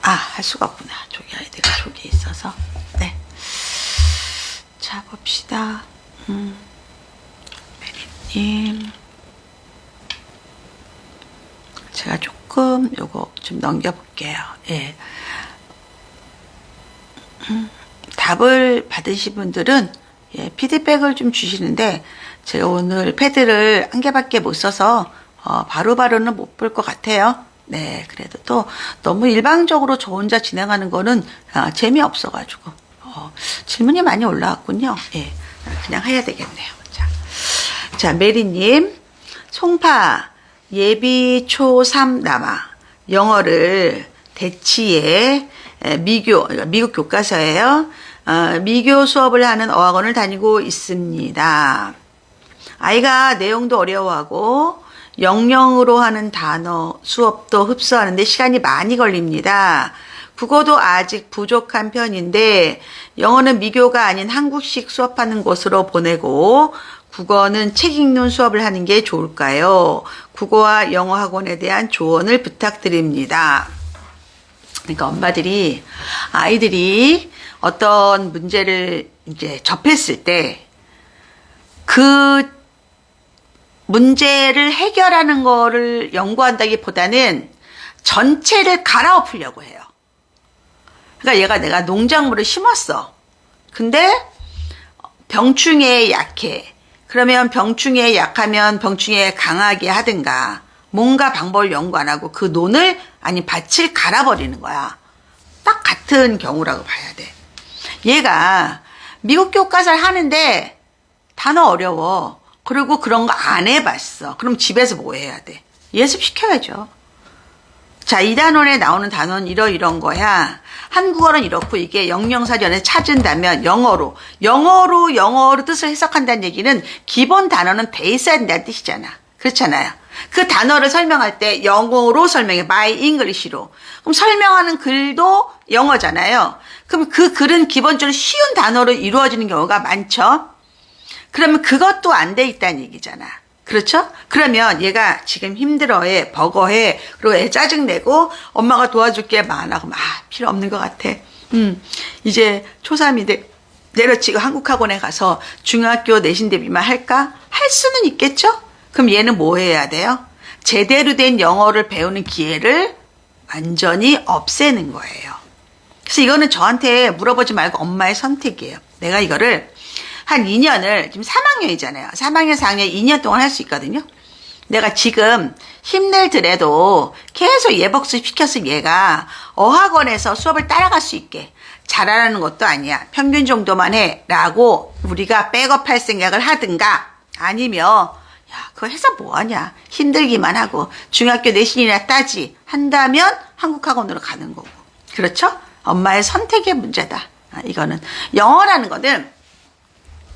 아, 할 수가 없구나. 저기 아이디가 저기 있어서. 네. 자, 봅시다. 메리님. 제가 조금 요거 좀 넘겨볼게요. 예. 답을 받으신 분들은 예, 피드백을 좀 주시는데 제가 오늘 패드를 한 개밖에 못 써서 바로바로는 못 볼 것 같아요. 네, 그래도 또 너무 일방적으로 저 혼자 진행하는 거는 재미없어가지고 질문이 많이 올라왔군요. 예, 그냥 해야 되겠네요. 자, 메리님, 송파 예비 초3 남아 영어를 대치에 미국 교과서예요. 미교 수업을 하는 어학원을 다니고 있습니다. 아이가 내용도 어려워하고 영영으로 하는 단어 수업도 흡수하는데 시간이 많이 걸립니다. 국어도 아직 부족한 편인데 영어는 미교가 아닌 한국식 수업하는 곳으로 보내고 국어는 책 읽는 수업을 하는 게 좋을까요? 국어와 영어 학원에 대한 조언을 부탁드립니다. 그러니까 엄마들이 아이들이 어떤 문제를 이제 접했을 때 그 문제를 해결하는 거를 연구한다기보다는 전체를 갈아엎으려고 해요. 그러니까 얘가 내가 농작물을 심었어. 근데 병충해에 약해. 그러면 병충해에 약하면 병충해에 강하게 하든가 뭔가 방법을 연구 안 하고 그 논을 아니 밭을 갈아버리는 거야. 딱 같은 경우라고 봐야 돼. 얘가 미국 교과서를 하는데 단어 어려워. 그리고 그런 거 안 해봤어. 그럼 집에서 뭐 해야 돼? 예습시켜야죠. 자, 이 단원에 나오는 단어는 이런 거야. 한국어는 이렇고 이게 영영사전에 찾은다면 영어로 뜻을 해석한다는 얘기는 기본 단어는 돼 있어야 된다는 뜻이잖아. 그렇잖아요. 그 단어를 설명할 때 영어로 설명해. by English로. 그럼 설명하는 글도 영어잖아요. 그럼 그 글은 기본적으로 쉬운 단어로 이루어지는 경우가 많죠. 그러면 그것도 안 돼 있다는 얘기잖아. 그렇죠? 그러면 얘가 지금 힘들어해, 버거해, 그리고 애 짜증내고 엄마가 도와줄게 많아. 그럼 필요 없는 것 같아. 이제 초3인데 내려치고 한국학원에 가서 중학교 내신 대비만 할까? 할 수는 있겠죠? 그럼 얘는 뭐 해야 돼요? 제대로 된 영어를 배우는 기회를 완전히 없애는 거예요. 그래서 이거는 저한테 물어보지 말고 엄마의 선택이에요. 내가 이거를 한 2년을, 지금 3학년이잖아요. 3학년, 4학년 2년 동안 할 수 있거든요. 내가 지금 힘들더라도 계속 예복습 시켜서 얘가 어학원에서 수업을 따라갈 수 있게 잘하라는 것도 아니야. 평균 정도만 해. 라고 우리가 백업할 생각을 하든가 아니면 야, 그거 해서 뭐하냐. 힘들기만 하고 중학교 내신이나 따지 한다면 한국학원으로 가는 거고. 그렇죠? 엄마의 선택의 문제다. 이거는 영어라는 거는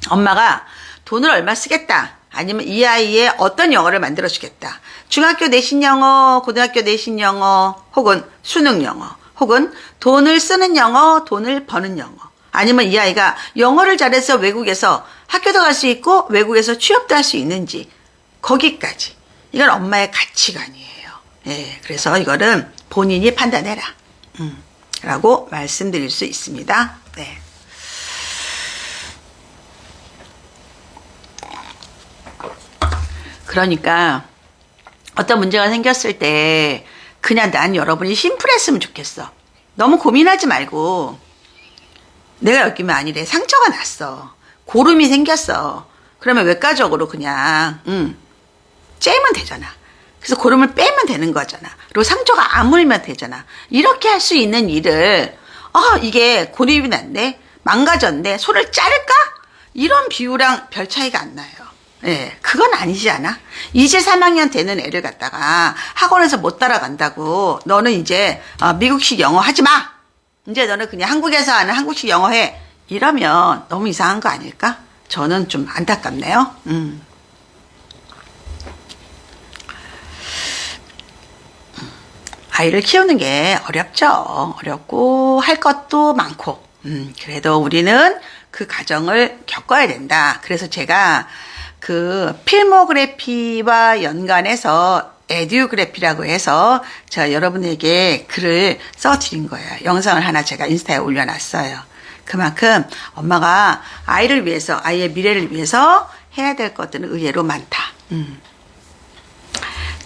엄마가 돈을 얼마 쓰겠다. 아니면 이 아이의 어떤 영어를 만들어주겠다. 중학교 내신 영어, 고등학교 내신 영어, 혹은 수능 영어, 혹은 돈을 쓰는 영어, 돈을 버는 영어. 아니면 이 아이가 영어를 잘해서 외국에서 학교도 갈 수 있고 외국에서 취업도 할 수 있는지 거기까지. 이건 엄마의 가치관이에요. 예, 그래서 이거는 본인이 판단해라. 라고 말씀드릴 수 있습니다. 네. 그러니까 어떤 문제가 생겼을 때 그냥 난 여러분이 심플했으면 좋겠어. 너무 고민하지 말고 내가 엮이면 아니래. 상처가 났어. 고름이 생겼어. 그러면 외과적으로 그냥 째면 되잖아. 그래서 고름을 빼면 되는 거잖아. 그리고 상처가 아물면 되잖아. 이렇게 할 수 있는 일을 이게 고립이 났네. 망가졌네. 손을 자를까? 이런 비유랑 별 차이가 안 나요. 예, 그건 아니지 않아? 이제 3학년 되는 애를 갖다가 학원에서 못 따라간다고 너는 이제 미국식 영어 하지 마. 이제 너는 그냥 한국에서 하는 한국식 영어 해. 이러면 너무 이상한 거 아닐까? 저는 좀 안타깝네요. 아이를 키우는 게 어렵죠. 어렵고 할 것도 많고. 그래도 우리는 그 과정을 겪어야 된다. 그래서 제가 그 필모그래피와 연관해서 에듀그래피라고 해서 제가 여러분에게 글을 써드린 거예요. 영상을 하나 제가 인스타에 올려놨어요. 그만큼 엄마가 아이를 위해서, 아이의 미래를 위해서 해야 될 것들은 의외로 많다.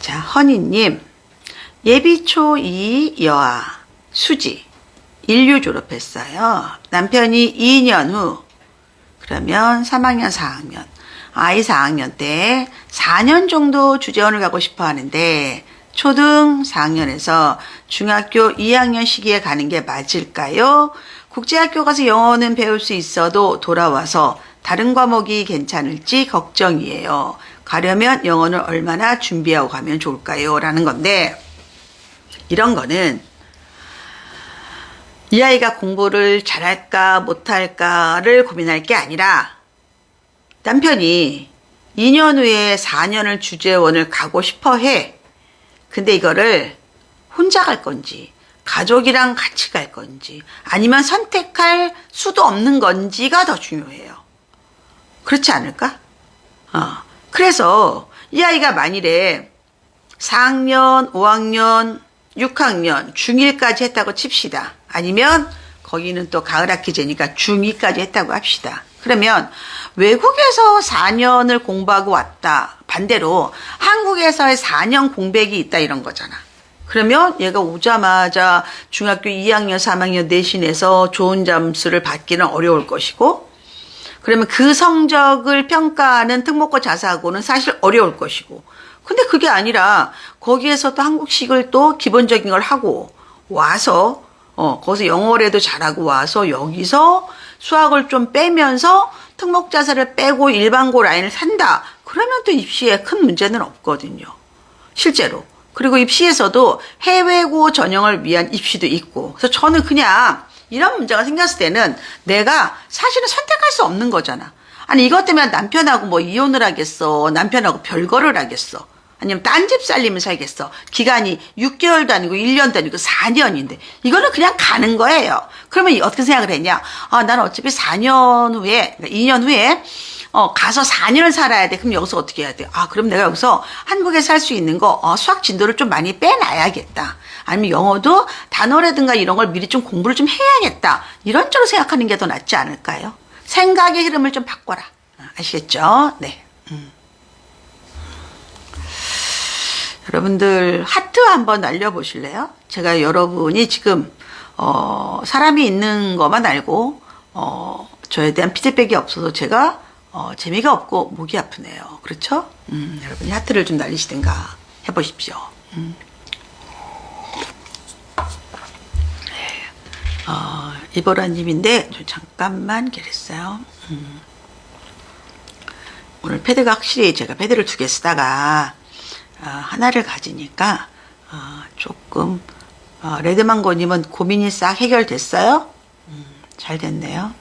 자, 허니님, 예비초 2 여아, 수지, 인류 졸업했어요. 남편이 2년 후, 그러면 3학년, 4학년, 아이 4학년 때 4년 정도 주재원을 가고 싶어 하는데 초등 4학년에서 중학교 2학년 시기에 가는 게 맞을까요? 국제학교 가서 영어는 배울 수 있어도 돌아와서 다른 과목이 괜찮을지 걱정이에요. 가려면 영어는 얼마나 준비하고 가면 좋을까요? 라는 건데, 이런 거는 이 아이가 공부를 잘할까 못할까를 고민할 게 아니라 남편이 2년 후에 4년을 주재원을 가고 싶어 해. 근데 이거를 혼자 갈 건지 가족이랑 같이 갈 건지 아니면 선택할 수도 없는 건지가 더 중요해요. 그렇지 않을까? 그래서 이 아이가 만일에 4학년, 5학년, 6학년, 중1까지 했다고 칩시다. 아니면 거기는 또 가을학기제니까 중2까지 했다고 합시다. 그러면 외국에서 4년을 공부하고 왔다. 반대로 한국에서의 4년 공백이 있다 이런 거잖아. 그러면 얘가 오자마자 중학교 2학년, 3학년 내신에서 좋은 점수를 받기는 어려울 것이고, 그러면 그 성적을 평가하는 특목고 자사고는 사실 어려울 것이고, 근데 그게 아니라 거기에서 또 한국식을 또 기본적인 걸 하고 와서 거기서 영어라도 잘하고 와서 여기서 수학을 좀 빼면서 특목자사를 빼고 일반고 라인을 산다. 그러면 또 입시에 큰 문제는 없거든요. 실제로. 그리고 입시에서도 해외고 전형을 위한 입시도 있고. 그래서 저는 그냥 이런 문제가 생겼을 때는 내가 사실은 선택할 수 없는 거잖아. 아니 이것 때문에 남편하고 뭐 이혼을 하겠어. 남편하고 별거를 하겠어. 아니면 딴 집 살림을 살겠어. 기간이 6개월도 아니고 1년도 아니고 4년인데 이거는 그냥 가는 거예요. 그러면 어떻게 생각을 했냐. 나는 어차피 4년 후에, 그러니까 2년 후에 가서 4년을 살아야 돼. 그럼 여기서 어떻게 해야 돼? 그럼 내가 여기서 한국에서 할 수 있는 거 수학 진도를 좀 많이 빼놔야겠다. 아니면 영어도 단어라든가 이런 걸 미리 좀 공부를 좀 해야겠다. 이런 쪽으로 생각하는 게 더 낫지 않을까요? 생각의 흐름을 좀 바꿔라. 아시겠죠? 네. 여러분들 하트 한번 날려보실래요? 제가 여러분이 지금 사람이 있는 것만 알고 저에 대한 피드백이 없어서 제가 재미가 없고 목이 아프네요. 그렇죠? 여러분이 하트를 좀 날리시든가 해보십시오. 이보라님인데 잠깐만 기다렸어요. 오늘 패드가 확실히 제가 패드를 2개 쓰다가 하나를 가지니까 조금 레드망고님은 고민이 싹 해결됐어요? 잘 됐네요.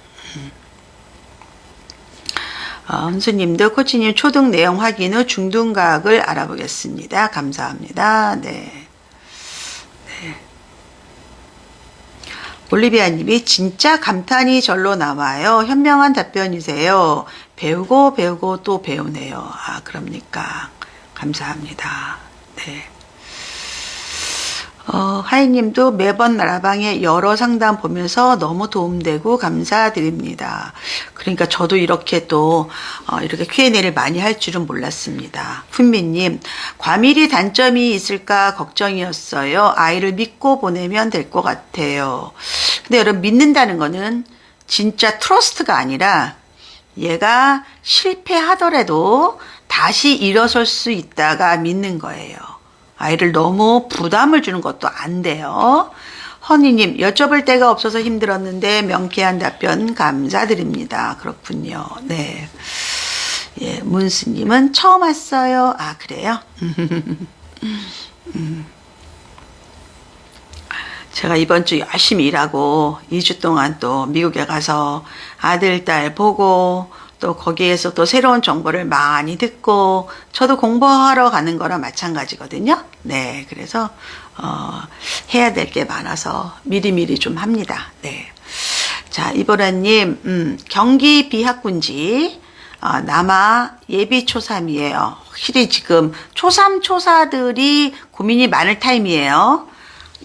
은수님도 코치님 초등 내용 확인 후 중등각을 알아보겠습니다. 감사합니다. 네. 올리비아님이 진짜 감탄이 절로 나와요. 현명한 답변이세요. 배우고 또 배우네요. 그럽니까. 감사합니다. 네. 하이님도 매번 라방에 여러 상담 보면서 너무 도움되고 감사드립니다. 그러니까 저도 이렇게 또 이렇게 Q&A를 많이 할 줄은 몰랐습니다. 훈미님, 과밀히 단점이 있을까 걱정이었어요. 아이를 믿고 보내면 될 것 같아요. 근데 여러분 믿는다는 거는 진짜 트러스트가 아니라 얘가 실패하더라도 다시 일어설 수 있다가 믿는 거예요. 아이를 너무 부담을 주는 것도 안 돼요. 허니님, 여쭤볼 데가 없어서 힘들었는데 명쾌한 답변 감사드립니다. 그렇군요. 네. 예, 문스님은 처음 왔어요. 그래요? 제가 이번 주 열심히 일하고 2주 동안 또 미국에 가서 아들, 딸 보고 또 거기에서 또 새로운 정보를 많이 듣고 저도 공부하러 가는 거랑 마찬가지거든요. 네, 그래서 해야 될 게 많아서 미리미리 좀 합니다. 네. 자, 이보라님, 경기 비학군지 남아 예비 초3이에요. 확실히 지금 초3, 초4들이 고민이 많을 타임이에요.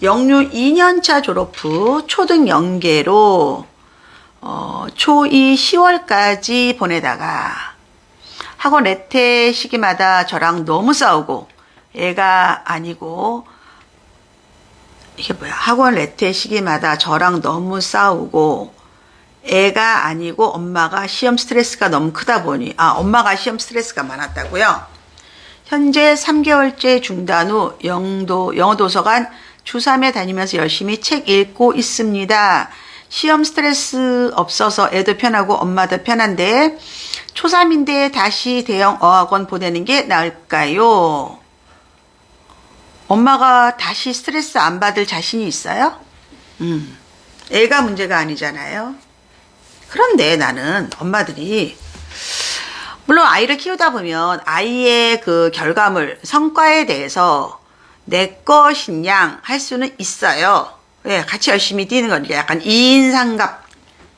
영유 2년차 졸업 후 초등 연계로 초2 10월까지 보내다가 학원 레퇴 시기마다 저랑 너무 싸우고 애가 아니고 이게 뭐야? 학원 레퇴 시기마다 저랑 너무 싸우고 애가 아니고 엄마가 시험 스트레스가 너무 크다 보니 엄마가 시험 스트레스가 많았다고요? 현재 3개월째 중단 후 영어 도서관 주3에 다니면서 열심히 책 읽고 있습니다. 시험 스트레스 없어서 애도 편하고 엄마도 편한데 초3인데 다시 대형 어학원 보내는 게 나을까요? 엄마가 다시 스트레스 안 받을 자신이 있어요? 애가 문제가 아니잖아요. 그런데 나는 엄마들이 물론 아이를 키우다 보면 아이의 그 결과물, 성과에 대해서 내 것이냐 할 수는 있어요. 왜? 같이 열심히 뛰는 거니까 약간 2인 삼각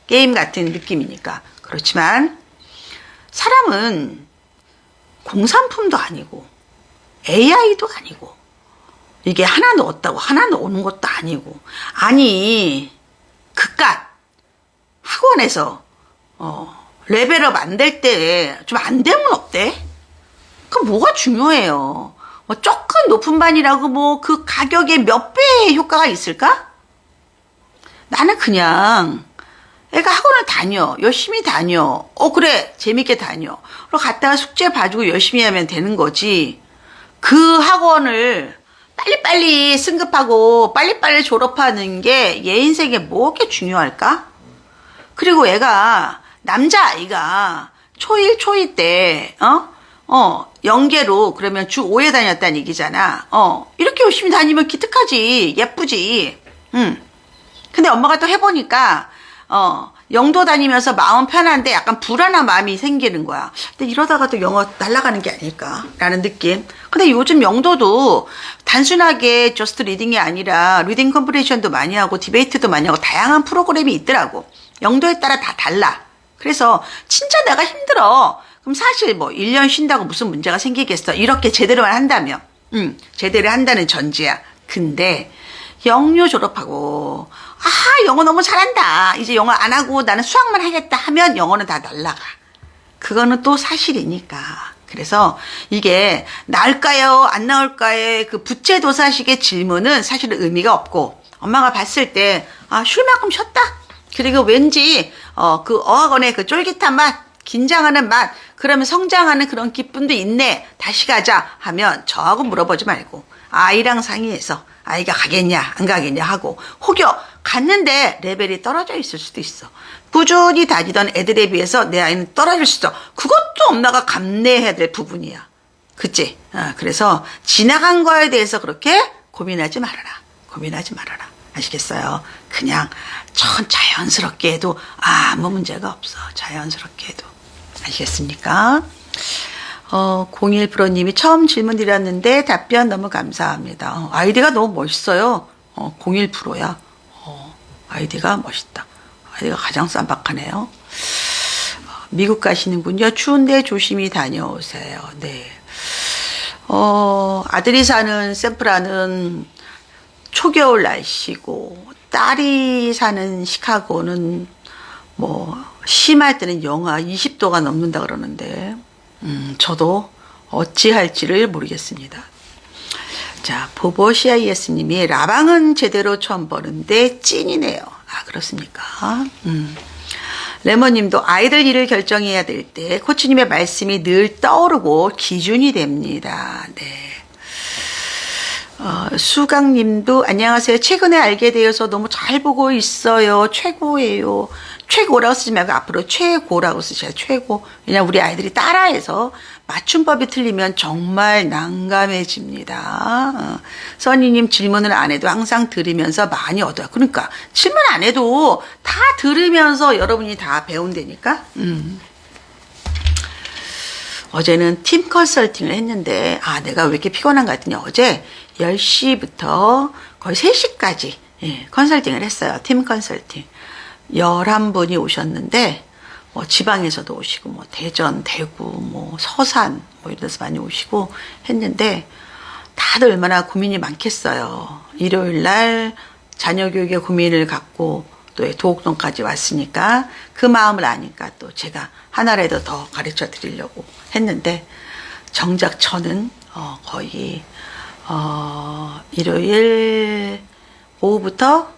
게임 같은 느낌이니까. 그렇지만 사람은 공산품도 아니고 AI도 아니고 이게 하나 넣었다고 하나 넣는 것도 아니고 아니 그깟 학원에서 레벨업 안 될 때 좀 안 되면 어때? 그럼 뭐가 중요해요? 조금 높은 반이라고 뭐 그 가격에 몇 배의 효과가 있을까? 나는 그냥 애가 학원을 다녀. 열심히 다녀. 그래. 재밌게 다녀. 그리고 갔다가 숙제 봐주고 열심히 하면 되는 거지. 그 학원을 빨리빨리 승급하고 빨리빨리 졸업하는 게 얘 인생에 뭐게 중요할까? 그리고 애가 남자아이가 초1, 초2 때 연계로 그러면 주 5회 다녔다는 얘기잖아. 이렇게 열심히 다니면 기특하지. 예쁘지. 근데 엄마가 또 해보니까 영도 다니면서 마음 편한데 약간 불안한 마음이 생기는 거야. 근데 이러다가 또 영어 날아가는 게 아닐까라는 느낌. 근데 요즘 영도도 단순하게 저스트 리딩이 아니라 리딩 컴프레이션도 많이 하고 디베이트도 많이 하고 다양한 프로그램이 있더라고. 영도에 따라 다 달라. 그래서 진짜 내가 힘들어. 그럼 사실 뭐 1년 쉰다고 무슨 문제가 생기겠어. 이렇게 제대로만 한다면. 제대로 한다는 전제야. 근데 영유 졸업하고 영어 너무 잘한다. 이제 영어 안 하고 나는 수학만 하겠다 하면 영어는 다 날라가. 그거는 또 사실이니까. 그래서 이게 나을까요? 안 나올까의 그 부채도사식의 질문은 사실은 의미가 없고 엄마가 봤을 때 쉴 만큼 쉬었다. 그리고 왠지 그 어학원의 그 쫄깃한 맛, 긴장하는 맛, 그러면 성장하는 그런 기쁨도 있네. 다시 가자 하면 저하고 물어보지 말고 아이랑 상의해서 아이가 가겠냐 안 가겠냐 하고 혹여 갔는데 레벨이 떨어져 있을 수도 있어. 꾸준히 다니던 애들에 비해서 내 아이는 떨어질 수도 있어. 그것도 엄마가 감내해야 될 부분이야. 그치? 그래서 지나간 거에 대해서 그렇게 고민하지 말아라. 고민하지 말아라. 아시겠어요? 그냥 자연스럽게 해도 아무 문제가 없어. 자연스럽게 해도. 아시겠습니까? 01프로님이 처음 질문 드렸는데 답변 너무 감사합니다. 아이디가 너무 멋있어요. 01프로야. 아이디가 멋있다. 아이디가 가장 쌈박하네요. 미국 가시는군요. 추운데 조심히 다녀오세요. 네. 아들이 사는 샌프란은 초겨울 날씨고 딸이 사는 시카고는 뭐 심할 때는 영하 20도가 넘는다 그러는데 저도 어찌할지를 모르겠습니다. 자, 보보시아이에스님이 라방은 제대로 처음 보는데 찐이네요. 그렇습니까? 레몬님도 아이들 일을 결정해야 될 때 코치님의 말씀이 늘 떠오르고 기준이 됩니다. 네. 수강님도 안녕하세요. 최근에 알게 되어서 너무 잘 보고 있어요. 최고예요. 최고라고 쓰지 말고 앞으로 최고라고 쓰셔야 최고. 왜냐면 우리 아이들이 따라해서 맞춤법이 틀리면 정말 난감해집니다. 써니님 질문을 안 해도 항상 들으면서 많이 얻어요. 그러니까 질문 안 해도 다 들으면서 여러분이 다 배운다니까. 어제는 팀 컨설팅을 했는데 내가 왜 이렇게 피곤한가 했더니 어제 10시부터 거의 3시까지 컨설팅을 했어요. 팀 컨설팅. 11분이 오셨는데 뭐 지방에서도 오시고 뭐 대전, 대구, 뭐 서산 뭐 이런 데서 많이 오시고 했는데 다들 얼마나 고민이 많겠어요. 일요일 날 자녀 교육에 고민을 갖고 또 도곡동까지 왔으니까 그 마음을 아니까 또 제가 하나라도 더 가르쳐 드리려고 했는데 정작 저는 거의 일요일 오후부터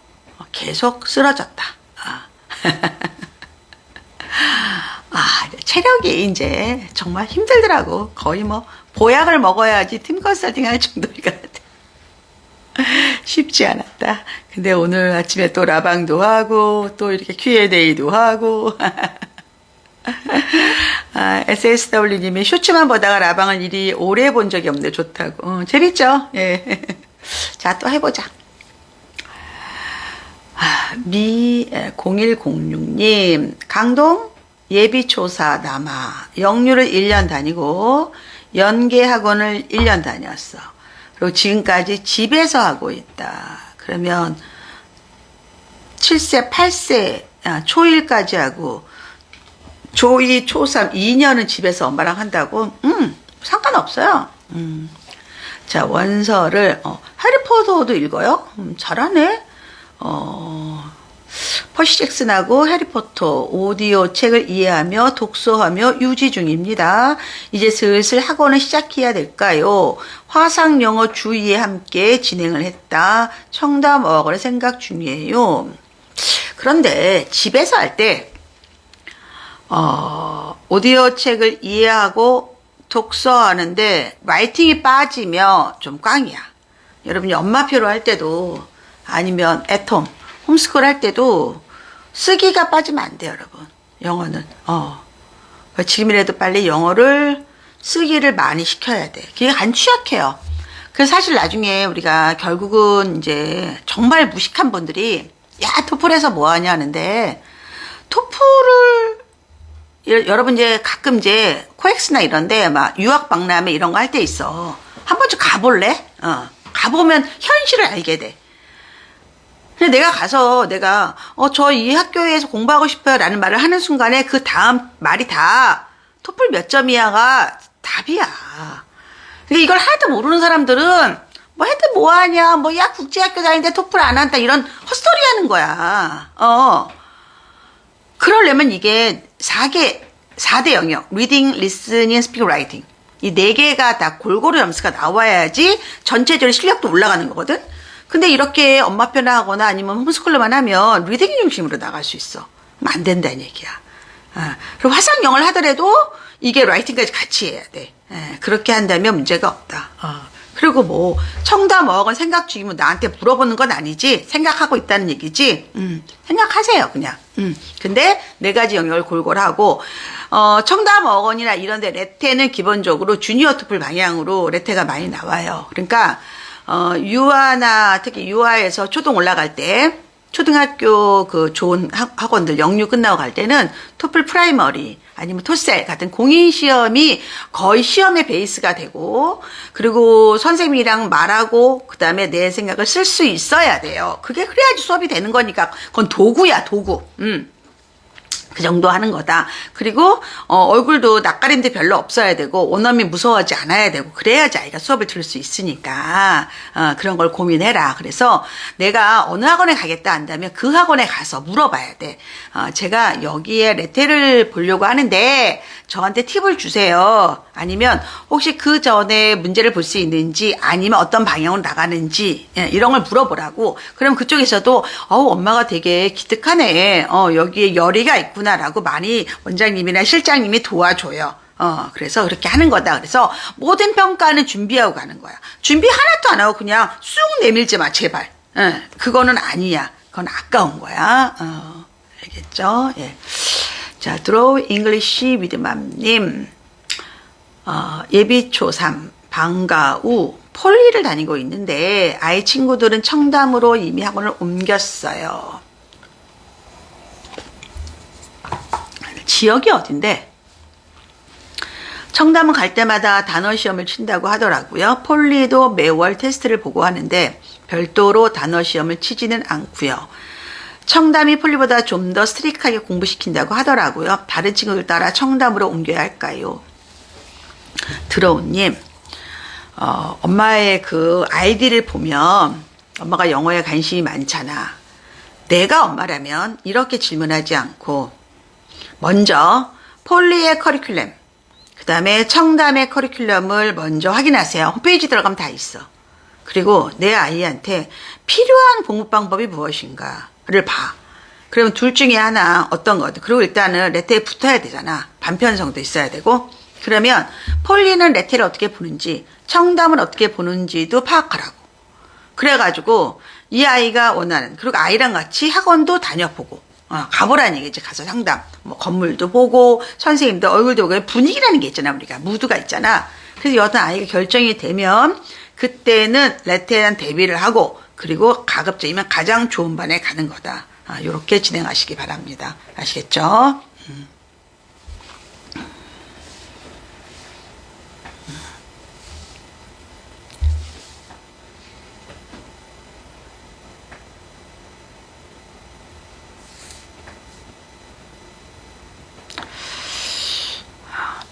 계속 쓰러졌다. 체력이 이제 정말 힘들더라고. 거의 뭐 보약을 먹어야지 팀 컨설팅 할 정도인 것 같아. 쉽지 않았다. 근데 오늘 아침에 또 라방도 하고 또 이렇게 Q&A도 하고 SSW님이 쇼츠만 보다가 라방을 이리 오래 본 적이 없는데 좋다고. 재밌죠? 예. 자, 또 해보자. 0106님, 강동 예비초사 남아 영유를 1년 다니고 연계학원을 1년 다녔어. 그리고 지금까지 집에서 하고 있다. 그러면 7세, 8세, 초1까지 하고 초2, 초3, 2년은 집에서 엄마랑 한다고? 상관없어요. 자, 원서를, 해리포터도 읽어요? 잘하네? 퍼시 잭슨하고 해리포터 오디오 책을 이해하며 독서하며 유지 중입니다. 이제 슬슬 학원을 시작해야 될까요? 화상 영어 주의에 함께 진행을 했다. 청담 어학을 생각 중이에요. 그런데 집에서 할 때 오디오 책을 이해하고 독서하는데 라이팅이 빠지면 좀 꽝이야. 여러분이 엄마표로 할 때도 아니면 애톰 홈스쿨 할 때도 쓰기가 빠지면 안 돼요, 여러분. 영어는. 지금이라도 빨리 영어를 쓰기를 많이 시켜야 돼. 그게 안 취약해요. 그래서 사실 나중에 우리가 결국은 이제 정말 무식한 분들이 야, 토플에서 뭐 하냐 하는데 토플을 여러분 이제 가끔 이제 코엑스나 이런데 막 유학 박람회 이런 거 할 때 있어. 한 번쯤 가볼래? 가보면 현실을 알게 돼. 근데 내가 가서 저 이 학교에서 공부하고 싶어요 라는 말을 하는 순간에 그 다음 말이 다 토플 몇 점이야가 답이야. 그러니까 이걸 하나도 모르는 사람들은 뭐 해도 뭐하냐, 뭐 야 국제학교 다니는데 토플 안 한다 이런 헛소리 하는 거야. 그러려면 이게 4대 영역 리딩, 리스닝, 스피킹, 라이팅 이 4개가 다 골고루 점수가 나와야지 전체적으로 실력도 올라가는 거거든. 근데 이렇게 엄마표나 하거나 아니면 홈스쿨로만 하면 리딩 중심으로 나갈 수 있어. 그럼 안 된다는 얘기야. 그리고 화상 영어를 하더라도 이게 라이팅까지 같이 해야 돼. 그렇게 한다면 문제가 없다. 그리고 뭐 청담 어학은 생각 중이면 나한테 물어보는 건 아니지. 생각하고 있다는 얘기지. 생각하세요 그냥. 근데 4가지 영역을 골고루 하고 청담 어학원이나 이런 데 레테는 기본적으로 주니어 토플 방향으로 레테가 많이 나와요. 그러니까 유아나 특히 유아에서 초등 올라갈 때 초등학교 그 좋은 학원들 영유 끝나고 갈 때는 토플 프라이머리 아니면 토셀 같은 공인 시험이 거의 시험의 베이스가 되고 그리고 선생님이랑 말하고 그 다음에 내 생각을 쓸 수 있어야 돼요. 그게 그래야지 수업이 되는 거니까 그건 도구야 도구. 그 정도 하는 거다. 그리고 얼굴도 낯가림도 별로 없어야 되고 원어민 무서워하지 않아야 되고 그래야지 아이가 수업을 들을 수 있으니까 그런 걸 고민해라. 그래서 내가 어느 학원에 가겠다 한다면 그 학원에 가서 물어봐야 돼. 제가 여기에 레테를 보려고 하는데 저한테 팁을 주세요. 아니면 혹시 그 전에 문제를 볼 수 있는지 아니면 어떤 방향으로 나가는지 이런 걸 물어보라고. 그럼 그쪽에서도 엄마가 되게 기특하네. 여기에 열의가 있구나라고 많이 원장님이나 실장님이 도와줘요. 그래서 그렇게 하는 거다. 그래서 모든 평가는 준비하고 가는 거야. 준비 하나도 안 하고 그냥 쑥 내밀지 마, 제발. 그거는 아니야. 그건 아까운 거야. 알겠죠? 예. 자, Draw English with 맘님. 예비 초3 방과후 폴리를 다니고 있는데 아이 친구들은 청담으로 이미 학원을 옮겼어요. 지역이 어딘데? 청담은 갈 때마다 단어 시험을 친다고 하더라고요. 폴리도 매월 테스트를 보고 하는데 별도로 단어 시험을 치지는 않고요. 청담이 폴리보다 좀 더 스트릭하게 공부시킨다고 하더라고요. 다른 친구들 따라 청담으로 옮겨야 할까요? 들어온님, 엄마의 그 아이디를 보면 엄마가 영어에 관심이 많잖아. 내가 엄마라면 이렇게 질문하지 않고 먼저 폴리의 커리큘럼, 그 다음에 청담의 커리큘럼을 먼저 확인하세요. 홈페이지 들어가면 다 있어. 그리고 내 아이한테 필요한 공부 방법이 무엇인가를 봐. 그러면 둘 중에 하나 어떤 거든. 그리고 일단은 레테에 붙어야 되잖아. 반편성도 있어야 되고. 그러면 폴리는 레테를 어떻게 보는지, 청담은 어떻게 보는지도 파악하라고. 그래가지고 이 아이가 원하는, 그리고 아이랑 같이 학원도 다녀보고 가보라는 얘기지. 가서 상담, 뭐 건물도 보고 선생님들 얼굴도 보고 분위기라는 게 있잖아. 우리가 무드가 있잖아. 그래서 여튼 아이가 결정이 되면 그때는 레테에 대한 대비를 하고, 그리고 가급적이면 가장 좋은 반에 가는 거다. 이렇게 진행하시기 바랍니다. 아시겠죠?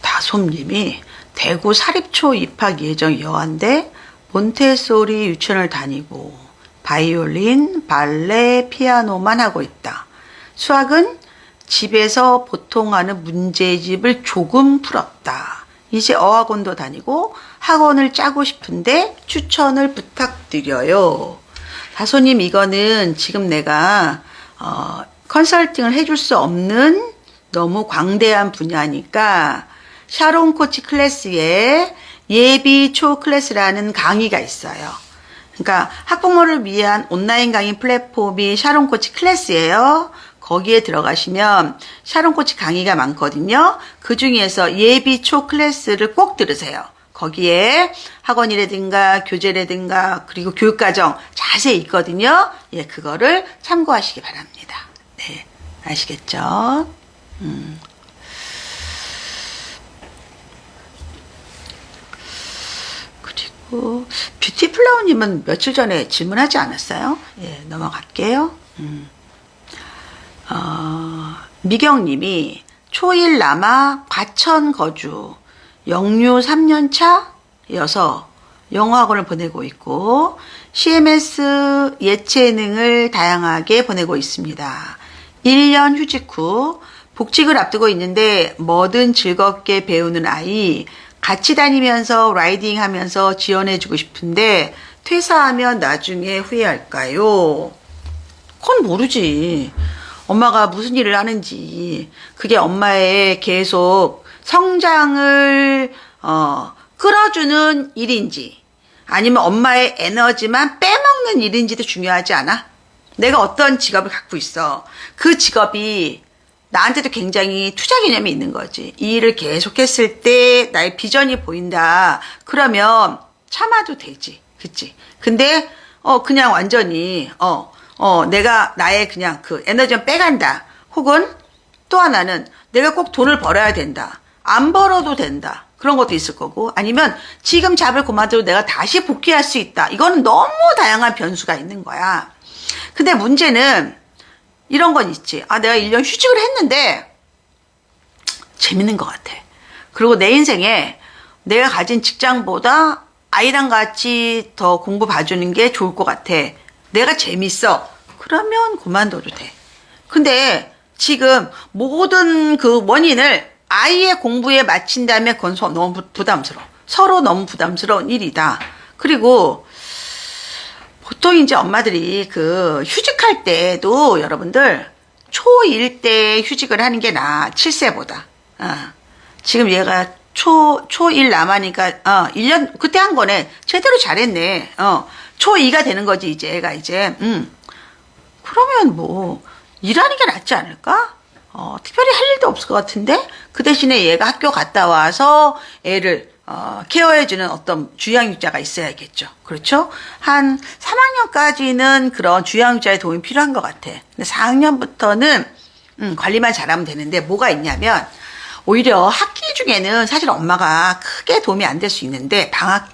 다솜님이 대구 사립초 입학 예정 여한데 몬테소리 유치원을 다니고 바이올린, 발레, 피아노만 하고 있다. 수학은 집에서 보통 하는 문제집을 조금 풀었다. 이제 어학원도 다니고 학원을 짜고 싶은데 추천을 부탁드려요. 다소님, 이거는 지금 내가 컨설팅을 해줄 수 없는 너무 광대한 분야니까 샤론 코치 클래스에 예비 초 클래스라는 강의가 있어요. 그러니까 학부모를 위한 온라인 강의 플랫폼이 샤론 코치 클래스예요. 거기에 들어가시면 샤론 코치 강의가 많거든요. 그 중에서 예비 초 클래스를 꼭 들으세요. 거기에 학원이라든가 교재라든가 그리고 교육과정 자세히 있거든요. 예, 그거를 참고하시기 바랍니다. 네, 아시겠죠? 뷰티플라워님은 며칠 전에 질문하지 않았어요? 예, 넘어갈게요. 미경님이 초1 남아 과천 거주, 영유 3년차여서 영어학원을 보내고 있고 CMS 예체능을 다양하게 보내고 있습니다. 1년 휴직 후 복직을 앞두고 있는데 뭐든 즐겁게 배우는 아이, 같이 다니면서 라이딩 하면서 지원해주고 싶은데 퇴사하면 나중에 후회할까요? 그건 모르지. 엄마가 무슨 일을 하는지, 그게 엄마의 계속 성장을 끌어주는 일인지 아니면 엄마의 에너지만 빼먹는 일인지도 중요하지 않아? 내가 어떤 직업을 갖고 있어. 그 직업이 나한테도 굉장히 투자 개념이 있는 거지. 이 일을 계속했을 때 나의 비전이 보인다. 그러면 참아도 되지. 그치? 근데 그냥 완전히 내가 나의 그냥 그 에너지만 빼간다. 혹은 또 하나는 내가 꼭 돈을 벌어야 된다. 안 벌어도 된다. 그런 것도 있을 거고, 아니면 지금 잡을 그만둬도 내가 다시 복귀할 수 있다. 이거는 너무 다양한 변수가 있는 거야. 근데 문제는 이런 건 있지. 내가 1년 휴직을 했는데 재밌는 것 같아. 그리고 내 인생에 내가 가진 직장보다 아이랑 같이 더 공부 봐주는 게 좋을 것 같아. 내가 재밌어. 그러면 그만둬도 돼. 근데 지금 모든 그 원인을 아이의 공부에 맞춘다면 그건 너무 부담스러워. 서로 너무 부담스러운 일이다. 그리고 보통 이제 엄마들이 그 휴직할 때도 여러분들 초1 때 휴직을 하는 게 나아. 7세보다. 지금 얘가 초1 남아니까 1년 그때 한 거네. 제대로 잘했네. 초2가 되는 거지 이제 애가 이제. 그러면 뭐 일하는 게 낫지 않을까? 특별히 할 일도 없을 것 같은데 그 대신에 얘가 학교 갔다 와서 애를 케어해주는 어떤 주양육자가 있어야겠죠. 그렇죠? 한 3학년까지는 그런 주양육자의 도움이 필요한 것 같아. 근데 4학년부터는 관리만 잘하면 되는데 뭐가 있냐면 오히려 학기 중에는 사실 엄마가 크게 도움이 안 될 수 있는데 방학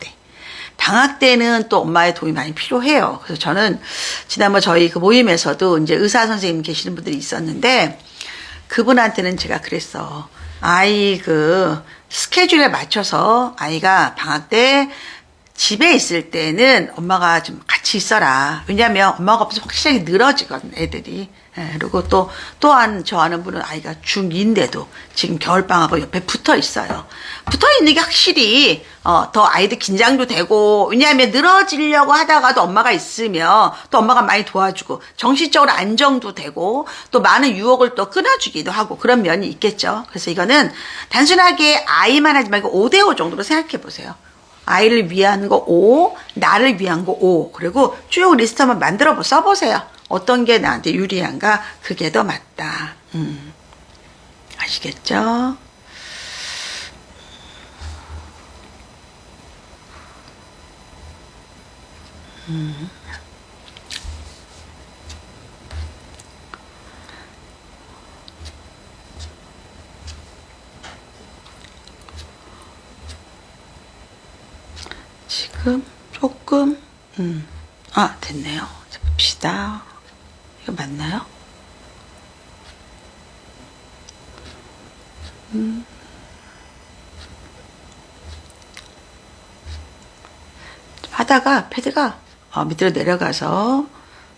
방학 때는 또 엄마의 도움이 많이 필요해요. 그래서 저는 지난번 저희 그 모임에서도 이제 의사 선생님 계시는 분들이 있었는데 그분한테는 제가 그랬어. 아이 그 스케줄에 맞춰서 아이가 방학 때 집에 있을 때는 엄마가 좀 같이 있어라. 왜냐면 엄마가 없으면 확실하게 늘어지거든, 애들이. 예, 그리고 또한 저 아는 분은 아이가 중2인데도 지금 겨울방학을 옆에 붙어 있어요. 붙어 있는 게 확실히, 더 아이들 긴장도 되고, 왜냐하면 늘어지려고 하다가도 엄마가 있으면 또 엄마가 많이 도와주고, 정신적으로 안정도 되고, 또 많은 유혹을 또 끊어주기도 하고, 그런 면이 있겠죠. 그래서 이거는 단순하게 아이만 하지 말고 5대5 정도로 생각해 보세요. 아이를 위한 거 O, 나를 위한 거 O. 그리고 쭉 리스트 한번 만들어 써보세요. 어떤 게 나한테 유리한가? 그게 더 맞다. 아시겠죠? 지금 조금 됐네요. 자, 봅시다. 이거 맞나요? 하다가 패드가 밑으로 내려가서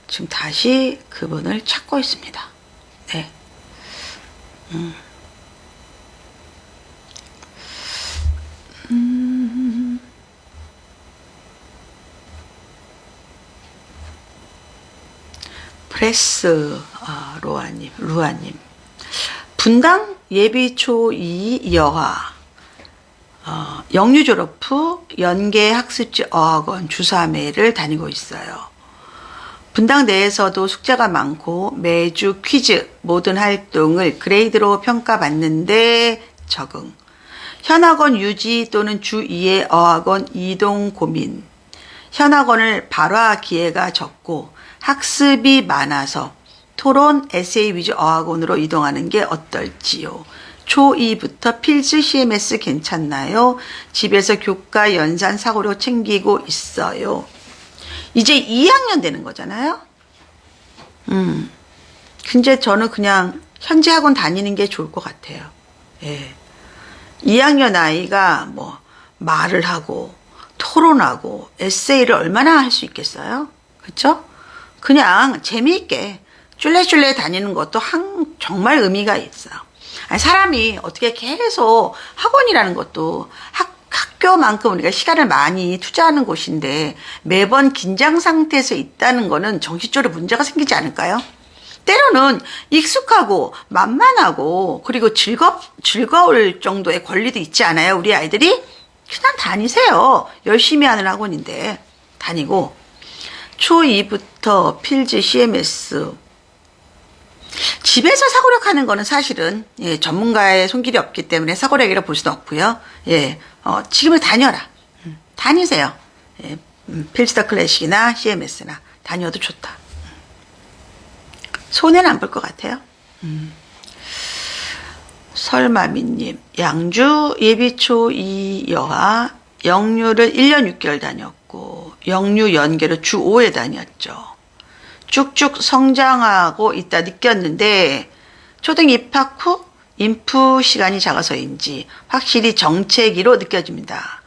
지금 다시 그분을 찾고 있습니다. 네. 프레스 루아님 분당 예비 초2 여하 영유 졸업 후 연계 학습지 어학원 주3회를 다니고 있어요. 분당 내에서도 숙제가 많고 매주 퀴즈 모든 활동을 그레이드로 평가받는데 적응. 현학원 유지 또는 주2회 어학원 이동 고민. 현학원을 발화 기회가 적고 학습이 많아서 토론, 에세이 위주 어학원으로 이동하는 게 어떨지요. 초2부터 필수 CMS 괜찮나요? 집에서 교과 연산 사고로 챙기고 있어요. 이제 2학년 되는 거잖아요. 근데 저는 그냥 현재 학원 다니는 게 좋을 것 같아요. 예. 2학년 아이가 뭐 말을 하고 토론하고 에세이를 얼마나 할 수 있겠어요? 그렇죠? 그냥 재미있게 쫄래쫄래 다니는 것도 정말 의미가 있어요. 아니, 사람이 어떻게 계속 학원이라는 것도 학교만큼 우리가 시간을 많이 투자하는 곳인데 매번 긴장 상태에서 있다는 거는 정신적으로 문제가 생기지 않을까요? 때로는 익숙하고 만만하고 그리고 즐거울 정도의 권리도 있지 않아요? 우리 아이들이 그냥 다니세요. 열심히 하는 학원인데 다니고 초2부터 필지 CMS 집에서 사고력하는 거는 사실은 전문가의 손길이 없기 때문에 사고력이라 볼 수는 없고요. 지금은 다녀라. 다니세요. 필지더 클래식이나 CMS나 다녀도 좋다. 손해는 안 볼 것 같아요. 설마미님, 양주 예비초 2 여하 영유를 1년 6개월 다녔고 영유 연계로 주 5회 다녔죠. 쭉쭉 성장하고 있다 느꼈는데 초등 입학 후 인프 시간이 작아서인지 확실히 정체기로 느껴집니다.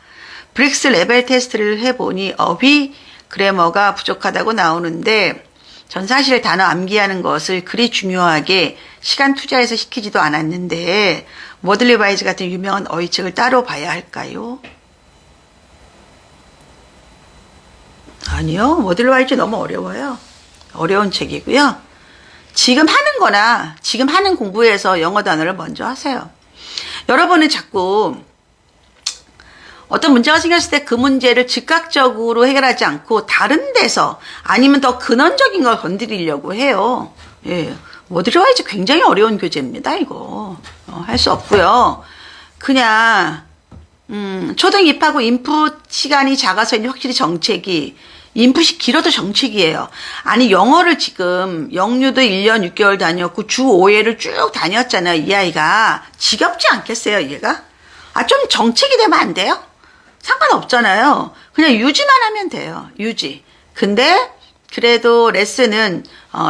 브릭스 레벨 테스트를 해보니 어휘, 그래머가 부족하다고 나오는데 전 사실 단어 암기하는 것을 그리 중요하게 시간 투자해서 시키지도 않았는데 워들리 와이즈 같은 유명한 어휘책을 따로 봐야 할까요? 아니요. 워들리 와이즈 너무 어려워요. 어려운 책이고요. 지금 하는 거나 지금 하는 공부에서 영어 단어를 먼저 하세요. 여러분은 자꾸 어떤 문제가 생겼을 때 그 문제를 즉각적으로 해결하지 않고 다른 데서 아니면 더 근원적인 걸 건드리려고 해요. 예. 워들리 와이즈 굉장히 어려운 교재입니다. 이거 할 수 없고요. 그냥 초등 입학 후 인풋 시간이 작아서 확실히 정책이 인풋이 길어도 정책이에요. 아니 영어를 지금 영유도 1년 6개월 다녔고 주 5회를 쭉 다녔잖아요. 이 아이가 지겹지 않겠어요? 얘가? 좀 정책이 되면 안 돼요? 상관없잖아요. 그냥 유지만 하면 돼요. 유지. 근데 그래도 레슨은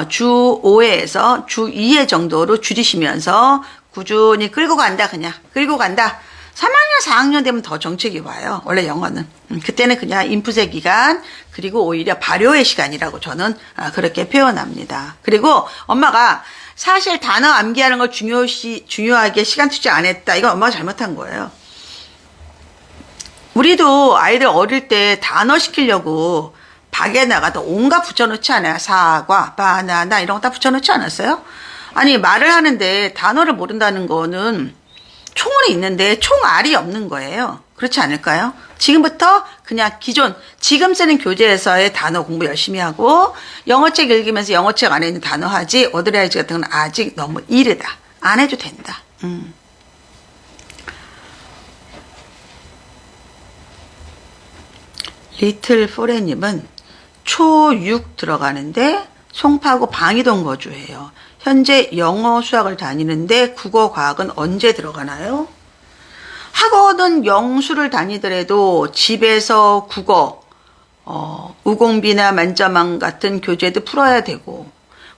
주 5회에서 주 2회 정도로 줄이시면서 꾸준히 끌고 간다. 그냥 끌고 간다. 3학년 4학년 되면 더 정책이 와요. 원래 영어는. 그때는 그냥 인풋의 기간 그리고 오히려 발효의 시간이라고 저는 그렇게 표현합니다. 그리고 엄마가 사실 단어 암기하는 걸 중요하게 시간 투자 안 했다. 이건 엄마가 잘못한 거예요. 우리도 아이들 어릴 때 단어 시키려고 밖에다가도 온갖 붙여놓지 않아요? 사과, 바나나 이런 거 다 붙여놓지 않았어요? 아니 말을 하는데 단어를 모른다는 거는 총은 있는데 총알이 없는 거예요. 그렇지 않을까요? 지금부터 그냥 기존 지금 쓰는 교재에서의 단어 공부 열심히 하고 영어책 읽으면서 영어책 안에 있는 단어 하지 어드라이즈 같은 건 아직 너무 이르다. 안 해도 된다. 리틀 포레님은 초6 들어가는데 송파구 방이동 거주해요. 현재 영어 수학을 다니는데 국어 과학은 언제 들어가나요? 학원은 영수를 다니더라도 집에서 국어, 우공비나 만자망 같은 교재도 풀어야 되고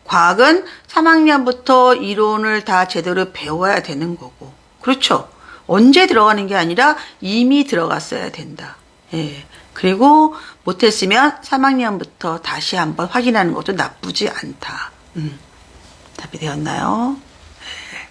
과학은 3학년부터 이론을 다 제대로 배워야 되는 거고 그렇죠. 언제 들어가는 게 아니라 이미 들어갔어야 된다. 예. 그리고 못했으면 3학년부터 다시 한번 확인하는 것도 나쁘지 않다. 답이 되었나요? 네.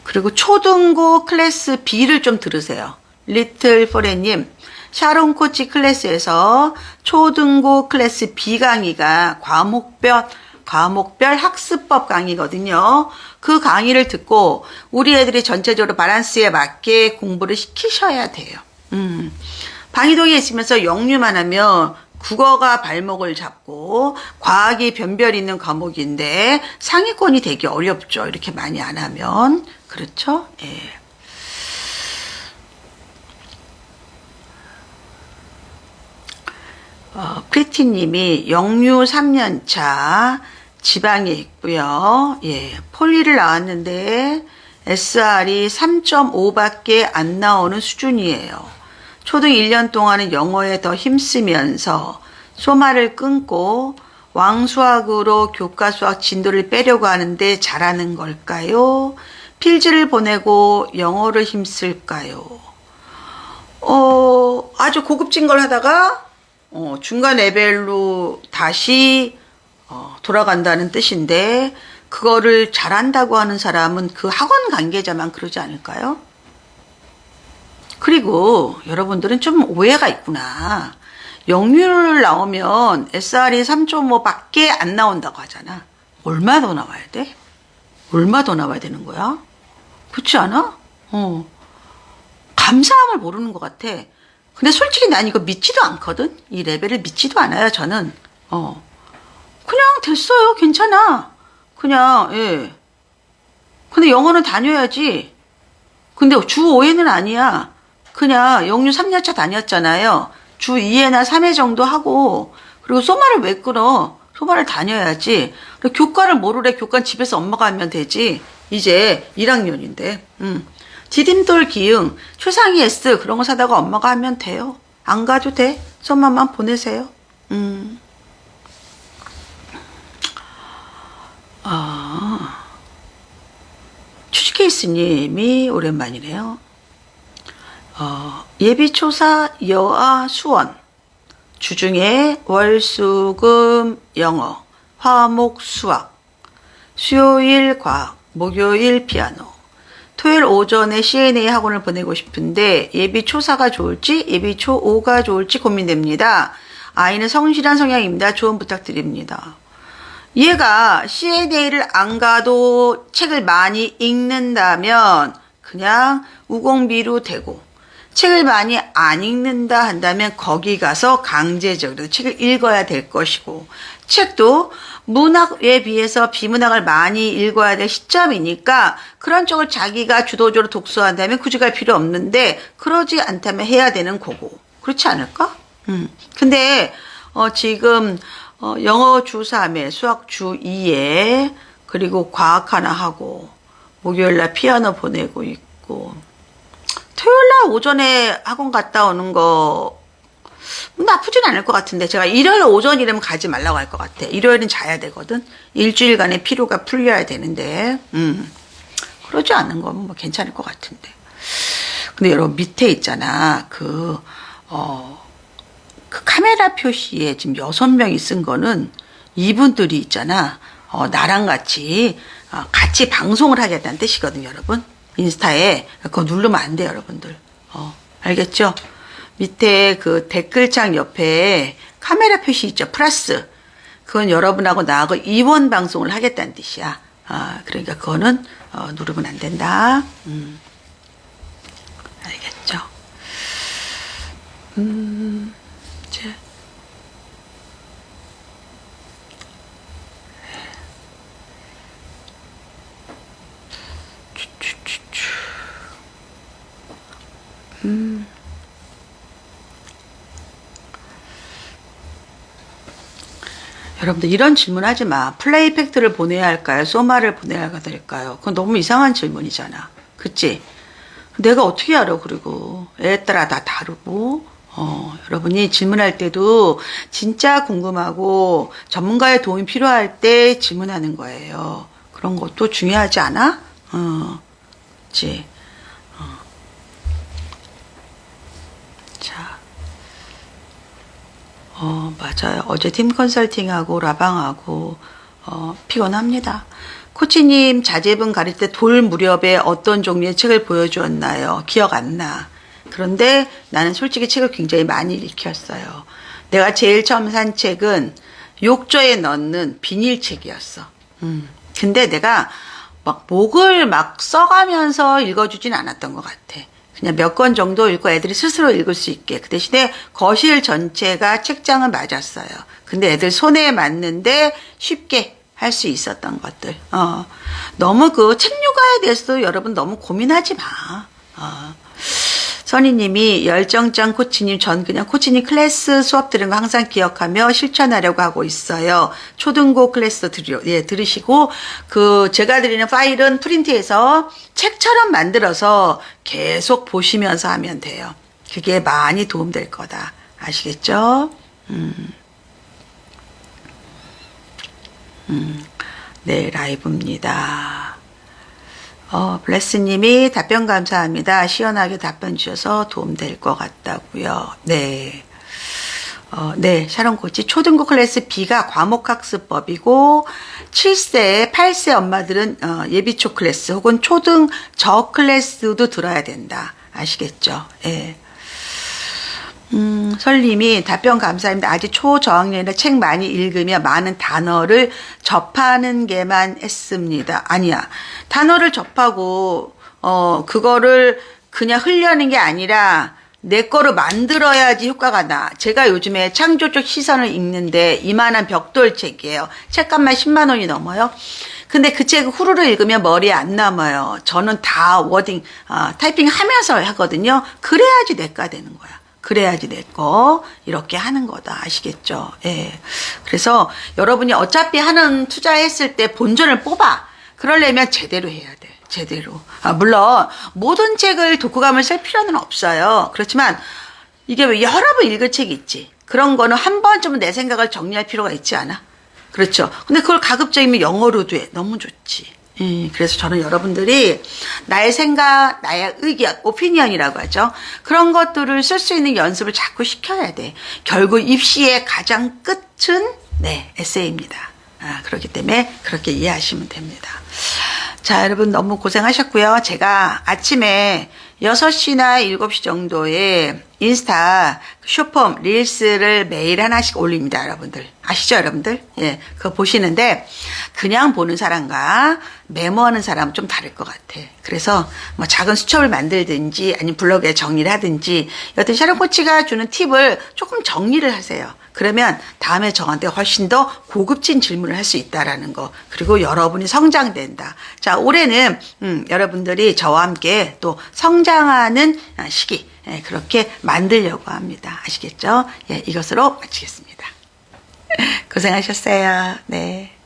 그리고 초등고 클래스 B를 좀 들으세요. 리틀 포레님, 샤론 코치 클래스에서 초등고 클래스 B 강의가 과목별 학습법 강의거든요. 그 강의를 듣고 우리 애들이 전체적으로 밸런스에 맞게 공부를 시키셔야 돼요. 방이동에 있으면서 영유만 하면 국어가 발목을 잡고 과학이 변별 있는 과목인데 상위권이 되기 어렵죠. 이렇게 많이 안 하면. 그렇죠? 예. 프리티님이 영유 3년차 지방에 있고요. 예, 폴리를 나왔는데 SR이 3.5밖에 안 나오는 수준이에요. 초등 1년 동안은 영어에 더 힘쓰면서 소말을 끊고 왕수학으로 교과 수학 진도를 빼려고 하는데 잘하는 걸까요? 필지를 보내고 영어를 힘쓸까요? 아주 고급진 걸 하다가 중간 레벨로 다시 돌아간다는 뜻인데 그거를 잘한다고 하는 사람은 그 학원 관계자만 그러지 않을까요? 그리고 여러분들은 좀 오해가 있구나. 영유를 나오면 SR이 3.5밖에 안 나온다고 하잖아. 얼마 더 나와야 돼? 얼마 더 나와야 되는 거야? 그렇지 않아? 감사함을 모르는 것 같아. 근데 솔직히 난 이거 믿지도 않거든? 이 레벨을 믿지도 않아요, 저는. 그냥 됐어요. 괜찮아. 그냥, 예. 근데 영어는 다녀야지. 근데 주 5회는 아니야. 그냥 영유 3년차 다녔잖아요. 주 2회나 3회 정도 하고 그리고 소말을 왜 끊어? 소말을 다녀야지. 교과를 모르래. 교과는 집에서 엄마가 하면 되지. 이제 1학년인데. 디딤돌 기응, 초상위 S 그런 거 사다가 엄마가 하면 돼요. 안 가도 돼. 소말만 보내세요. 추지케이스님이 오랜만이네요. 예비초사 여아 수원 주중에 월수금 영어 화목 수학 수요일 과학 목요일 피아노 토요일 오전에 CNA 학원을 보내고 싶은데 예비초사가 좋을지 예비초5가 좋을지 고민됩니다. 아이는 성실한 성향입니다. 조언 부탁드립니다. 얘가 CNA를 안 가도 책을 많이 읽는다면 그냥 우공비로 되고 책을 많이 안 읽는다 한다면 거기 가서 강제적으로 책을 읽어야 될 것이고 책도 문학에 비해서 비문학을 많이 읽어야 될 시점이니까 그런 쪽을 자기가 주도적으로 독서한다면 굳이 갈 필요 없는데 그러지 않다면 해야 되는 거고 그렇지 않을까? 근데 지금 영어 주 3회 수학 주 2회 그리고 과학 하나 하고 목요일날 피아노 보내고 있고 토요일 날 오전에 학원 갔다 오는 거 나쁘진 않을 것 같은데 제가 일요일 오전이라면 가지 말라고 할 것 같아. 일요일은 자야 되거든. 일주일간의 피로가 풀려야 되는데 그러지 않는 거면 뭐 괜찮을 것 같은데. 근데 여러분 밑에 있잖아 그 카메라 표시에 지금 6명이 쓴 거는 이분들이 있잖아 나랑 같이 같이 방송을 하겠다는 뜻이거든요 여러분. 인스타에 그거 누르면 안 돼요 여러분들. 알겠죠? 밑에 그 댓글창 옆에 카메라 표시 있죠 플러스. 그건 여러분하고 나하고 이원 방송을 하겠다는 뜻이야. 그러니까 그거는 누르면 안 된다. 알겠죠? 이제 여러분들 이런 질문 하지 마. 플레이 팩트를 보내야 할까요? 소마를 보내야 될까요? 그건 너무 이상한 질문이잖아. 그치? 내가 어떻게 알아? 그리고 애에 따라 다 다르고 여러분이 질문할 때도 진짜 궁금하고 전문가의 도움이 필요할 때 질문하는 거예요. 그런 것도 중요하지 않아? 그치? 자. 맞아요. 어제 팀 컨설팅하고 라방하고 피곤합니다. 코치님 자제분 가릴 때 돌 무렵에 어떤 종류의 책을 보여주었나요? 기억 안 나. 그런데 나는 솔직히 책을 굉장히 많이 읽혔어요. 내가 제일 처음 산 책은 욕조에 넣는 비닐책이었어. 근데 내가 막 목을 막 써가면서 읽어주진 않았던 것 같아. 그냥 몇 권 정도 읽고 애들이 스스로 읽을 수 있게. 그 대신에 거실 전체가 책장은 맞았어요. 근데 애들 손에 맞는데 쉽게 할 수 있었던 것들. 너무 그 책 육아에 대해서도 여러분 너무 고민하지 마. 선희님이 열정짱 코치님 전 그냥 코치님 클래스 수업 들은 거 항상 기억하며 실천하려고 하고 있어요. 초등고 클래스 들으시고 그 제가 드리는 파일은 프린트해서 책처럼 만들어서 계속 보시면서 하면 돼요. 그게 많이 도움될 거다. 아시겠죠? 네, 라이브입니다. 블레스님이 답변 감사합니다. 시원하게 답변 주셔서 도움될 것 같다고요. 네. 네, 샤론 코치 초등부 클래스 B가 과목학습법이고 7세, 8세 엄마들은 예비초 클래스 혹은 초등 저 클래스도 들어야 된다. 아시겠죠? 예. 설님이 답변 감사합니다. 아직 초저학년이라 책 많이 읽으며 많은 단어를 접하는 게만 했습니다. 아니야. 단어를 접하고 그거를 그냥 흘려는 게 아니라 내 거로 만들어야지 효과가 나. 제가 요즘에 창조적 시선을 읽는데 이만한 벽돌책이에요. 책값만 10만 원이 넘어요. 근데 그 책을 후루루 읽으면 머리에 안 남아요. 저는 다 워딩 타이핑 하면서 하거든요. 그래야지 내가 되는 거야. 그래야지 내 거 이렇게 하는 거다. 아시겠죠? 예. 그래서 여러분이 어차피 하는 투자했을 때 본전을 뽑아. 그러려면 제대로 해야 돼. 제대로. 물론 모든 책을 독후감을 쓸 필요는 없어요. 그렇지만 이게 왜 여러 번 읽을 책이 있지. 그런 거는 한 번쯤은 내 생각을 정리할 필요가 있지 않아? 그렇죠. 근데 그걸 가급적이면 영어로도 해. 너무 좋지. 그래서 저는 여러분들이 나의 생각, 나의 의견, 오피니언이라고 하죠. 그런 것들을 쓸 수 있는 연습을 자꾸 시켜야 돼. 결국 입시의 가장 끝은 네, 에세이입니다. 그렇기 때문에 그렇게 이해하시면 됩니다. 자, 여러분 너무 고생하셨고요. 제가 아침에 6시나 7시 정도에 인스타 쇼폼 릴스를 매일 하나씩 올립니다. 여러분들 아시죠? 여러분들 예, 그거 보시는데 그냥 보는 사람과 메모하는 사람은 좀 다를 것 같아. 그래서 뭐 작은 수첩을 만들든지 아니면 블로그에 정리를 하든지 여튼 샤론 코치가 주는 팁을 조금 정리를 하세요. 그러면 다음에 저한테 훨씬 더 고급진 질문을 할 수 있다라는 거. 그리고 여러분이 성장된다. 자, 올해는 여러분들이 저와 함께 또 성장하는 시기 예, 그렇게 만들려고 합니다. 아시겠죠? 예, 이것으로 마치겠습니다. 고생하셨어요. 네.